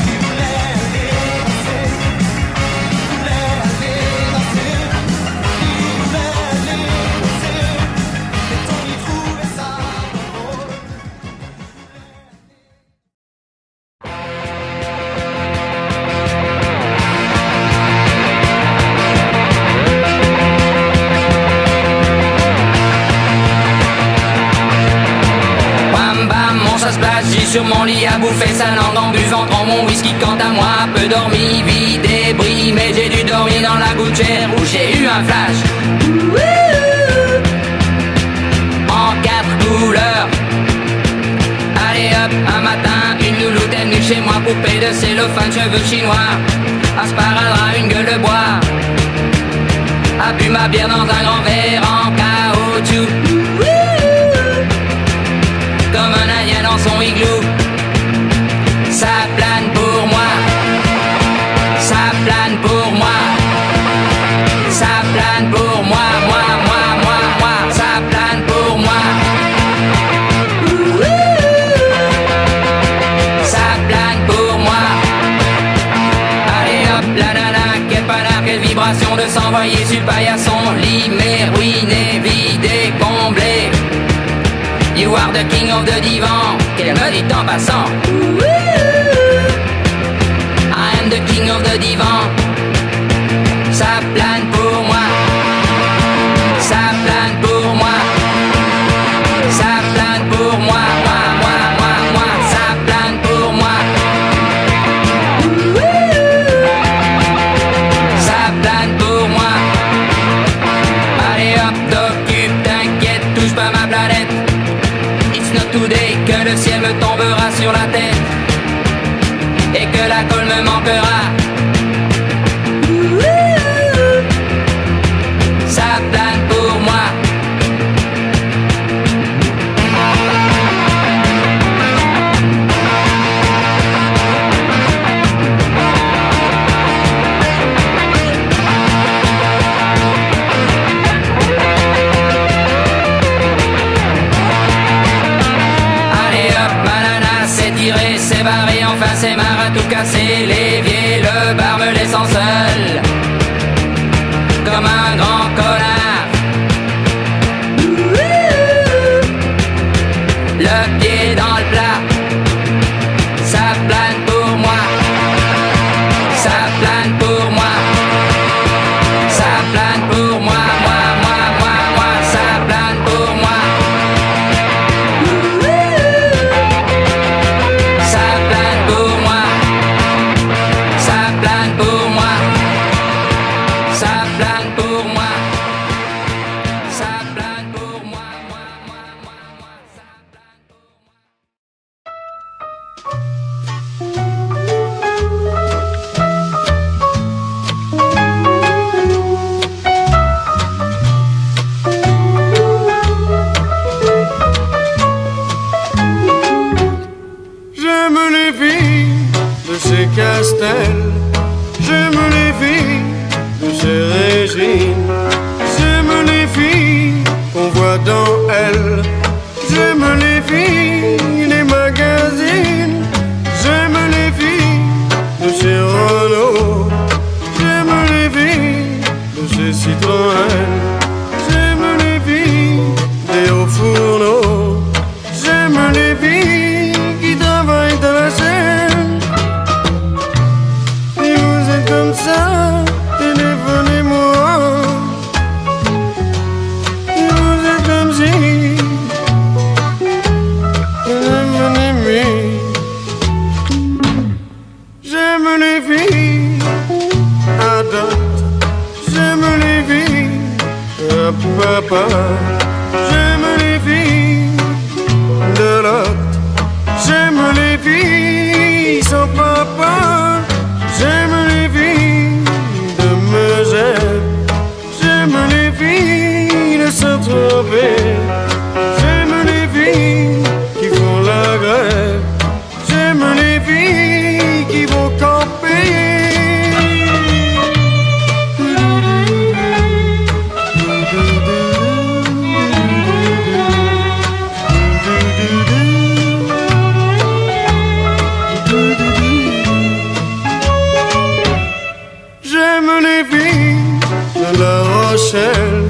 Il voulait aller danser, il voulait aller danser, il voulait aller danser, et on y trouvait ça drôle. Bam bam, mon ça se place, j'ai sur mon lit à bouffer sa langue en buvant prends mon whisky quant à moi, peu dormi, vie débris, mais j'ai dû dormir dans la gouttière où j'ai eu un flash. En 4 couleurs. Allez hop, un matin, une louloute est venue chez moi, poupée de cellophane, cheveux chinois, asparadrap, une gueule de bois, a bu ma bière dans un grand verre en caoutchouc. Comme un indien dans son igloo. Ça plane pour moi, ça plane pour moi, ça plane pour moi, moi, ça plane pour moi. Ça plane pour moi. Allez hop, la nana, quel panard, quelle vibration de s'envoyer sur paillasson, lit, mais ruiné, vidé, comblé. You are the king of the divan, qu'elle me dit en passant. I am the king of the divan. Ça plane pour moi, ça plane pour moi, ça plane pour moi, moi, ça plane pour moi. Ça plane pour moi. Allez hop, t'occupe, t'inquiète, touche pas ma planète. It's not today que le ciel me tombera sur la tête et que la colle me manquera. Ça plane pour moi. Allez hop, banana, c'est tiré, c'est barré, enfin c'est marre à tout casser. L'évier, le bar me laissant seul comme un grand connard. Le pied dans le plat. Ça plane pour moi. Ça plane pour moi. Ça plane pour moi. Moi. Ça plane pour moi. Ça plane pour moi. Ça plane pour moi. Ça plane pour moi. Ça plane pour moi. J'aime les filles de ces castels, j'aime les filles de ces régines, j'aime les filles qu'on voit dans elles, j'aime les filles des magazines, j'aime les filles de ces Renault, j'aime les filles de ces Citroën, j'aime les filles des hauts fourneaux, j'aime les filles qui travaillent dans la chaîne. Si vous êtes comme ça, téléphonez-moi. Si vous êtes comme si, téléphonez-moi. J'aime les filles à dot, j'aime les filles à papa, j'aime les filles de l'autre. J'aime les filles sans papa, j'aime les filles de Megève, j'aime les filles de Saint-Tropez, j'aime les filles qui font la grève, j'aime les filles qui vont camper. J'aime les filles de La Rochelle,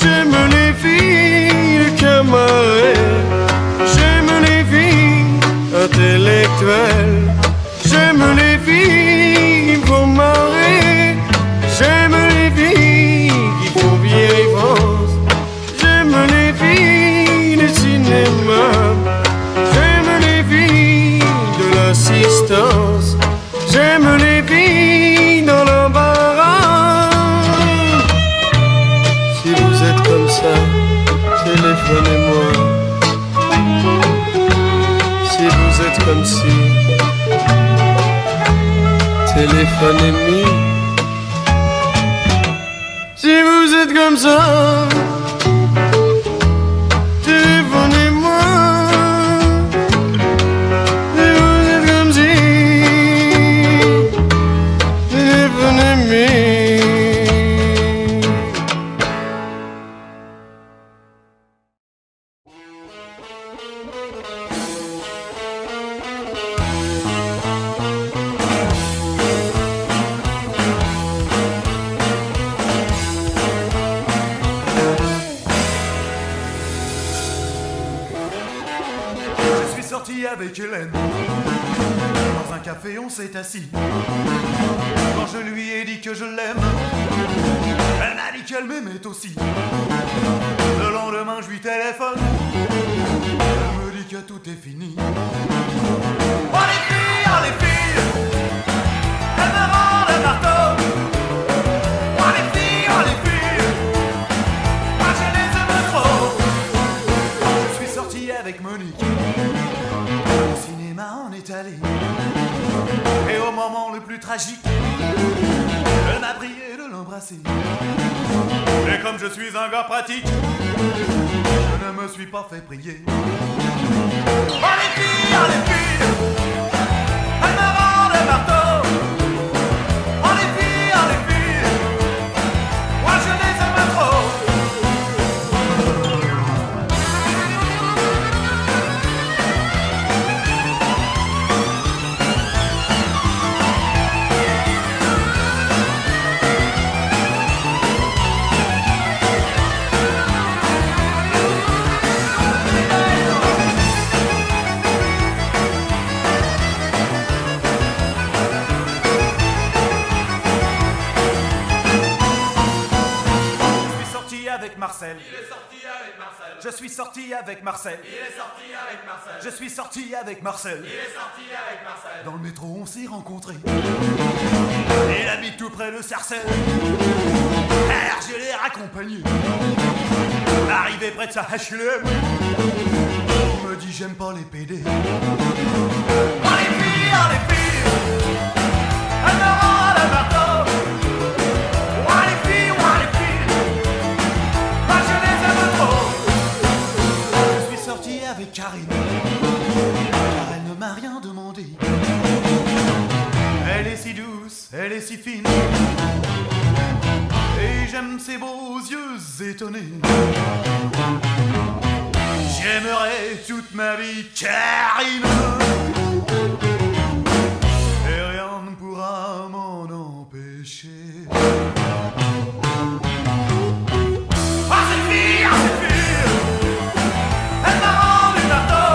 j'aime les filles de Camaret, j'aime les filles intellectuelles, j'aime les filles qui me font marrer, j'aime les filles qui font vieille France, j'aime les filles du cinéma, j'aime les filles de l'assistance, j'aime les filles dans l'embarras. Si vous êtes comme ça, téléphonez-moi. Si vous êtes comme si, téléphonez-moi. Si vous êtes comme ça, téléphonez-moi. Si vous êtes comme si, téléphonez-moi. Avec Hélène dans un café, on s'est assis. Quand je lui ai dit que je l'aime, elle m'a dit qu'elle m'aimait aussi. Le lendemain, je lui téléphone, elle me dit que tout est fini. Oh les filles, elles me rendent le marteau. Oh les filles, moi je les aime trop. Je suis sorti avec Monique, au cinéma on est allé. Et au moment le plus tragique, elle m'a prié de l'embrasser. Et comme je suis un gars pratique, je ne me suis pas fait prier. Oh les filles, elles me rendent le marteau. Oh les filles, moi je les aime trop. Marcel. Il est sorti avec Marcel. Je suis sorti avec Marcel. Il est sorti avec Marcel. Je suis sorti avec Marcel. Il est sorti avec Marcel. Dans le métro on s'est rencontrés. Il habite tout près de Sarcelles. Alors je l'ai raccompagné. Arrivé près de sa HLM, on me dit j'aime pas les PD. Oh les filles, elles me rendent le marteau. Oh les filles, je suis sorti avec Karine, car elle ne m'a rien demandé. Elle est si douce, elle est si fine, et j'aime ses beaux yeux étonnés. J'aimerais toute ma vie Karine, et rien ne pourra m'en empêcher. Ah cette fille, elle m'a rendu le marteau.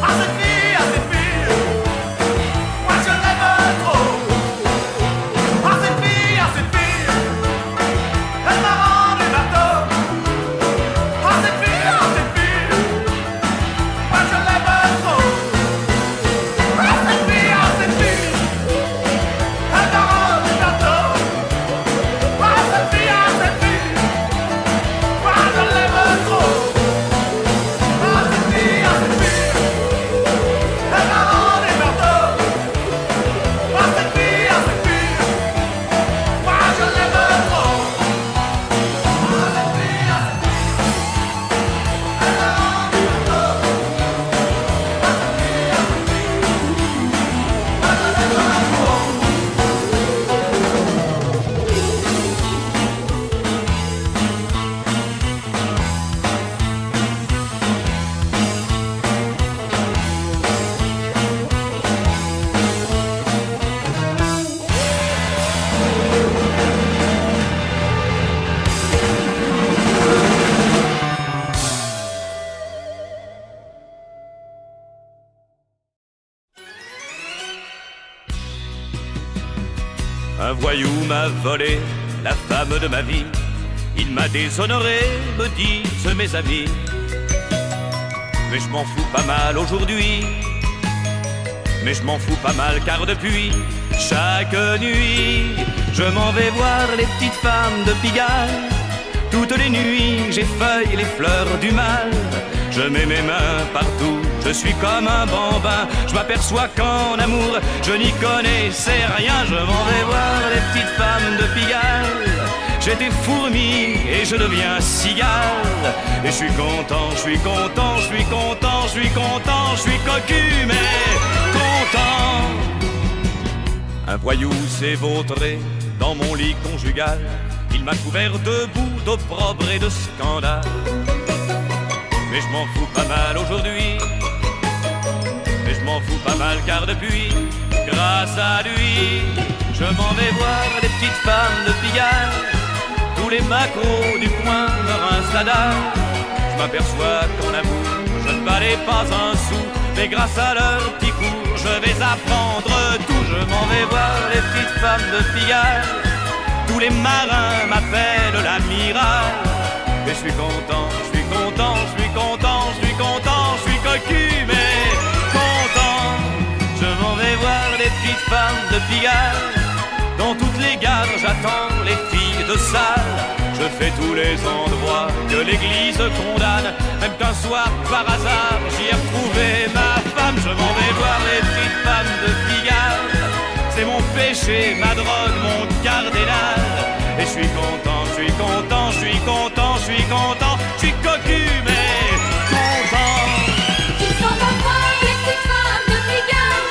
Ah cette fille, moi je l'aime trop. Ah cette fille, elle m'a rendu le marteau. Ah cette fille, moi je l'aime trop. Ah cette fille, elle m'a rendu le marteau. Ah cette fille, moi je l'aime trop. Un voyou m'a volé la femme de ma vie. Il m'a déshonoré, me disent mes amis. Mais je m'en fous pas mal aujourd'hui. Mais je m'en fous pas mal car depuis chaque nuit je m'en vais voir les petites femmes de Pigalle. Toutes les nuits j'effeuille les fleurs du mal. Je mets mes mains partout, je suis comme un bambin. Je m'aperçois qu'en amour, je n'y connaissais rien. Je m'en vais voir les petites femmes de Pigalle. J'étais fourmi et je deviens cigale. Et je suis content, je suis content, je suis content, je suis content, je suis cocu mais content. Un voyou s'est vautré dans mon lit conjugal. Il m'a couvert de boue, d'opprobre et de scandale. Mais je m'en fous pas mal aujourd'hui. Mais je m'en fous pas mal car depuis, grâce à lui, je m'en vais voir les petites femmes de Pigalle. Tous les macros du coin me rincent la dalle. Je m'aperçois qu'en amour, je ne valais pas un sou. Mais grâce à leur petit cours, je vais apprendre tout, je m'en vais voir les petites femmes de Pigalle. Tous les marins m'appellent l'amiral. Et je suis content, je suis content, je suis content, je suis content, je suis cocu mais content. Je m'en vais voir les petites femmes de Pigalle. Dans toutes les gares j'attends les filles de salle. Je fais tous les endroits que l'église condamne. Même qu'un soir par hasard j'y ai retrouvé ma femme. Je m'en vais voir les petites femmes de Pigalle. C'est mon péché, ma drogue, mon cardinal. Et je suis content, je suis content, je suis content, je suis content, je suis cocu mais content. Ils s'en vont voir les petites femmes de Pigalle.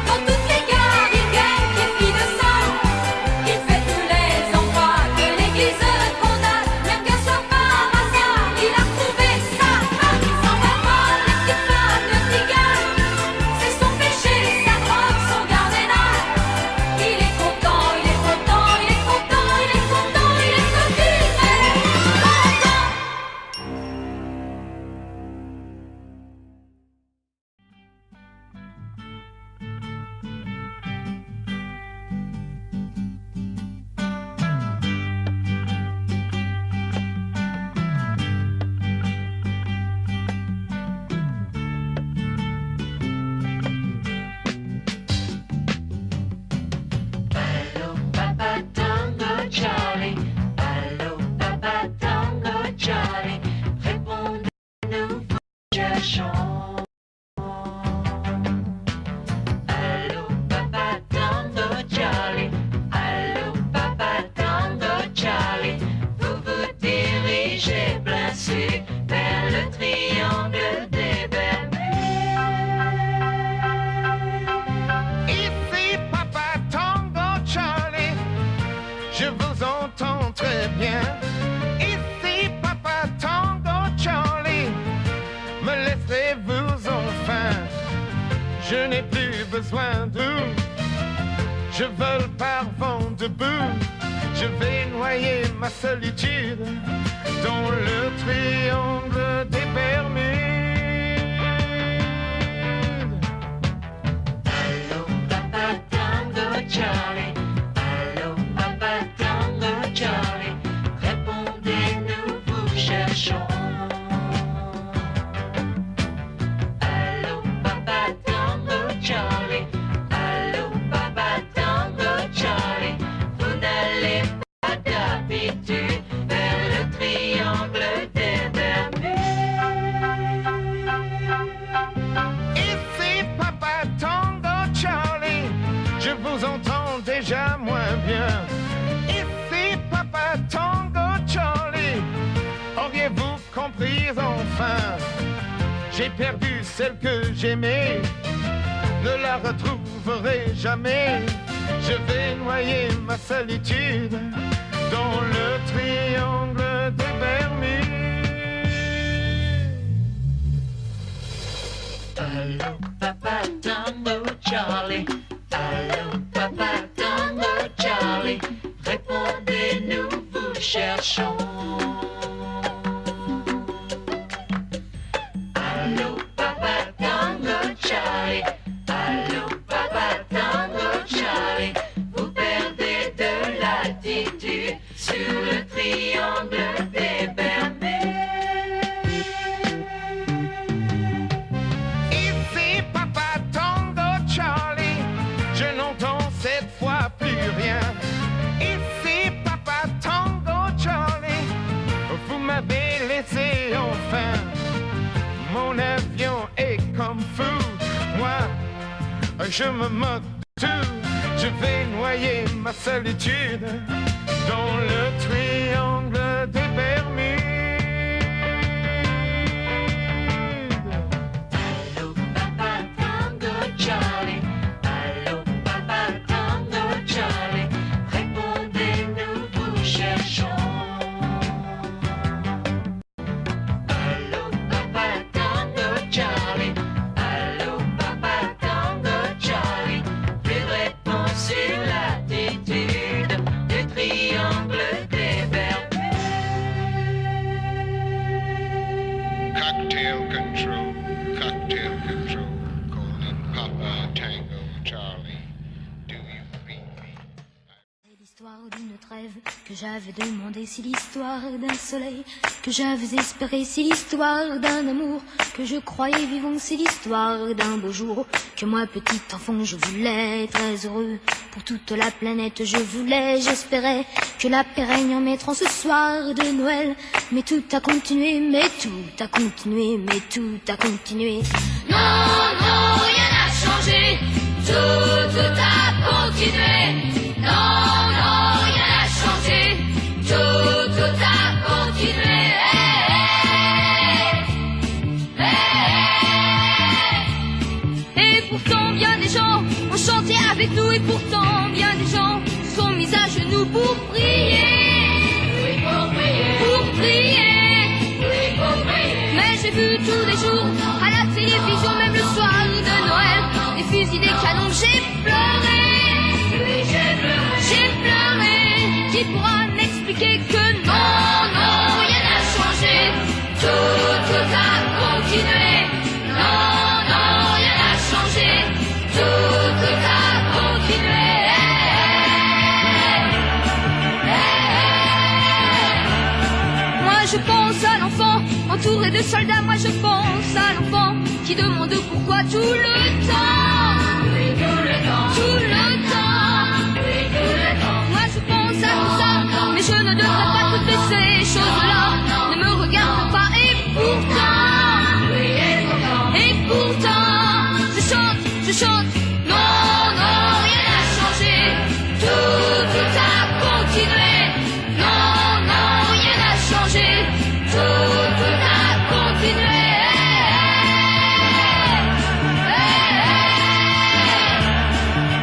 Dans toutes les gares, ils gagnent les filles de salle. Il fait tous les endroits que l'église condamne. Même qu'un soir par hasard, il a trouvé sa femme. Ils s'en vont voir les petites femmes de Pigalle. C'est son péché, sa drogue, son cardinal. Il est content, il est content, il est content, il est content, il est cocu mais content. Allô, Papa Tango Charlie. Allô, Papa Tango Charlie. Répondez-nous, vous cherchons. Allô, Papa Tango Charlie. Allô, Papa Tango Charlie. Vous vous dirigez plein sud vers le triangle des Bermudes. Ici Papa Tango Charlie, je vous entends très bien. Ici Papa Tango Charlie, me laisserez-vous enfin? Je n'ai plus besoin de vous, je vole par vent debout. Je vais noyer ma solitude dans le triangle des Bermudes. Allô, Papa Tango Charlie. Allô, Papa Tango Charlie. Répondez-nous, vous cherchons. Allô, Papa Tango Charlie. Allô, Papa Tango Charlie. Vous n'allez pas d'habitude vers le triangle des Bermudes. Ici Papa Tango Charlie, je vous entends déjà moins bien. Ici Papa Tango Charlie, auriez-vous compris enfin? J'ai perdu celle que j'aimais, ne la retrouverai jamais. Je vais noyer ma solitude dans le triangle des Bermudes. Allô, Papa Tango Charlie. Allô, Papa Tango Charlie. Répondez-nous, vous cherchons. Allô, Papa Tango Charlie. Allô, Papa Tango Charlie. Vous perdez de latitude sur le triangle des Bermudes. Ici Papa Tango Charlie, je n'entends cette fois plus rien. Ici Papa Tango Charlie, vous m'avez laissé enfin. Mon avion est comme fou, moi je me moque de tout. Je vais noyer ma solitude dans le triangle des Bermudes. Allô, Papa Tango Charlie. Allô, Papa Tango Charlie. Répondez-nous, vous cherchons. Allô, Papa Tango Charlie. Allô, Papa Tango Charlie. Plus de réponse sur l'attitude du triangle des Bermudes. l'histoire d'une trêve que j'avais demandé, c'est l'histoire d'un soleil que j'avais espéré, c'est l'histoire d'un amour que je croyais vivant, c'est l'histoire d'un beau jour que moi petit enfant je voulais très heureux pour toute la planète, je voulais, j'espérais que la paix règne en mettant ce soir de Noël, mais tout a continué, mais tout a continué, mais tout a continué. Non, non, rien n'a changé, tout a continué. Non, non, rien n'a changé, tout a continué. Et pourtant bien des gens ont chanté avec nous, et pourtant bien des gens sont mis à genoux pour prier. Oui, pour prier. Pour prier. Oui, pour prier. Mais j'ai vu tous les jours à la télévision, même le soir de Noël, des fusils, des canons, j'ai pleuré. Oui, j'ai pleuré. J'ai pleuré. Qui pourra m'expliquer que non, non, rien n'a changé, Tout a continué. Non, non, rien n'a changé, tout a continué. Moi je pense à l'enfant entouré de soldats, moi je pense à l'enfant qui demande pourquoi tout le temps. Oui, tout le temps. Tout le temps. Oui, tout le temps. Moi je pense à tout ça, mais je ne devrais pas toutes ces choses-là. Ne me regarde pas, et pourtant, Oui, et pourtant, je chante, non, non, rien n'a changé, tout a continué. Non, non, rien n'a changé, tout a continué.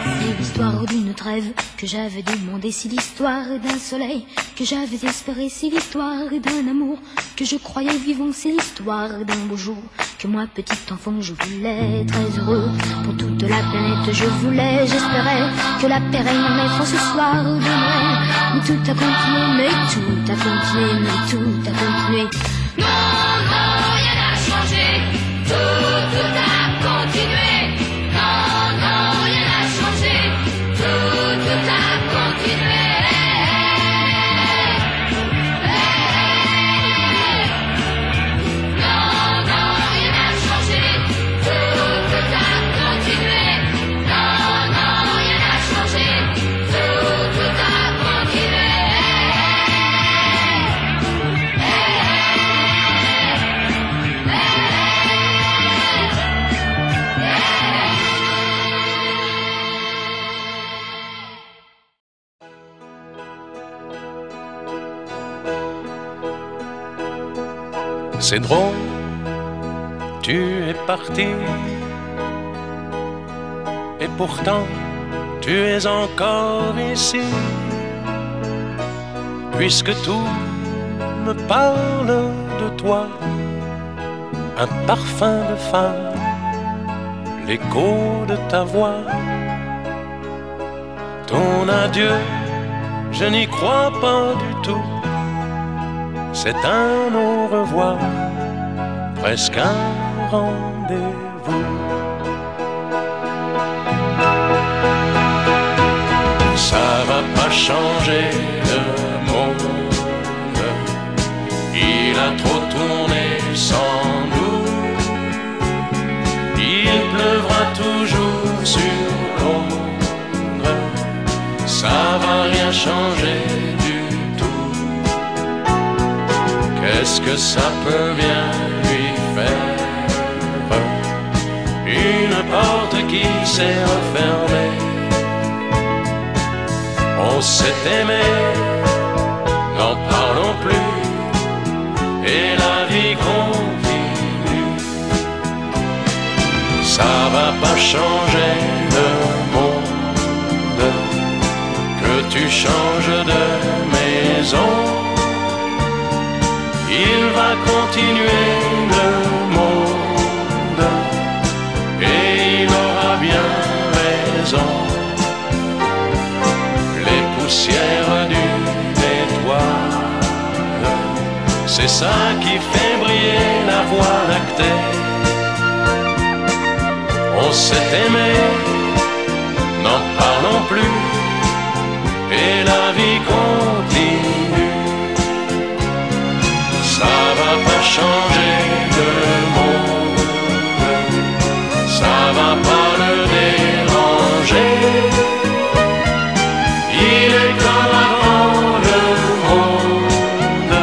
C'est l'histoire d'une trêve que j'avais demandé, c'est l'histoire d'un soleil que j'avais espéré, c'est l'histoire d'un amour que je croyais vivant, c'est l'histoire d'un beau jour que moi petit enfant je voulais très heureux pour toute la planète, je voulais, j'espérais que la paix règne en naissant ce soir de Noël, mais tout a continué, mais tout a continué, mais tout a continué. Non, non, rien n'a changé, tout a continué. Non, non, rien n'a changé, tout a continué. Non, non, rien n'a changé, tout a continué. Non, non, rien n'a changé, tout a continué. C'est drôle, tu es parti, et pourtant tu es encore ici, puisque tout me parle de toi, un parfum de femme, l'écho de ta voix, ton adieu, je n'y crois pas du tout. C'est un au revoir, presque un rendez-vous. Ça va pas changer le monde, il a trop tourné sans nous. Il pleuvra toujours sur Londres, ça va rien changer. Qu'est-ce que ça peut bien lui faire? Une porte qui s'est refermée. On s'est aimé, n'en parlons plus, et la vie continue. Ça va pas changer le monde, que tu changes de maison. Il va continuer le monde, et il aura bien raison. Les poussières d'une étoile, c'est ça qui fait briller la voie lactée. On s'est aimé, n'en parlons plus, et la la vie continue. Ça va pas changer le monde, ça va pas le déranger. Il est comme avant le monde,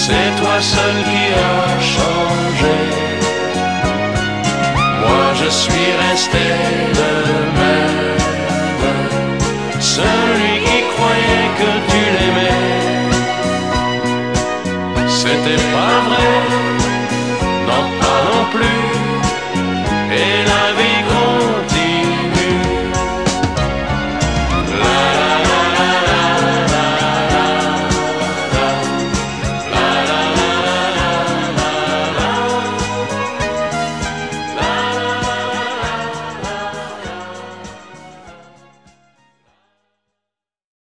c'est toi seul qui as changé. Moi je suis resté le même, ce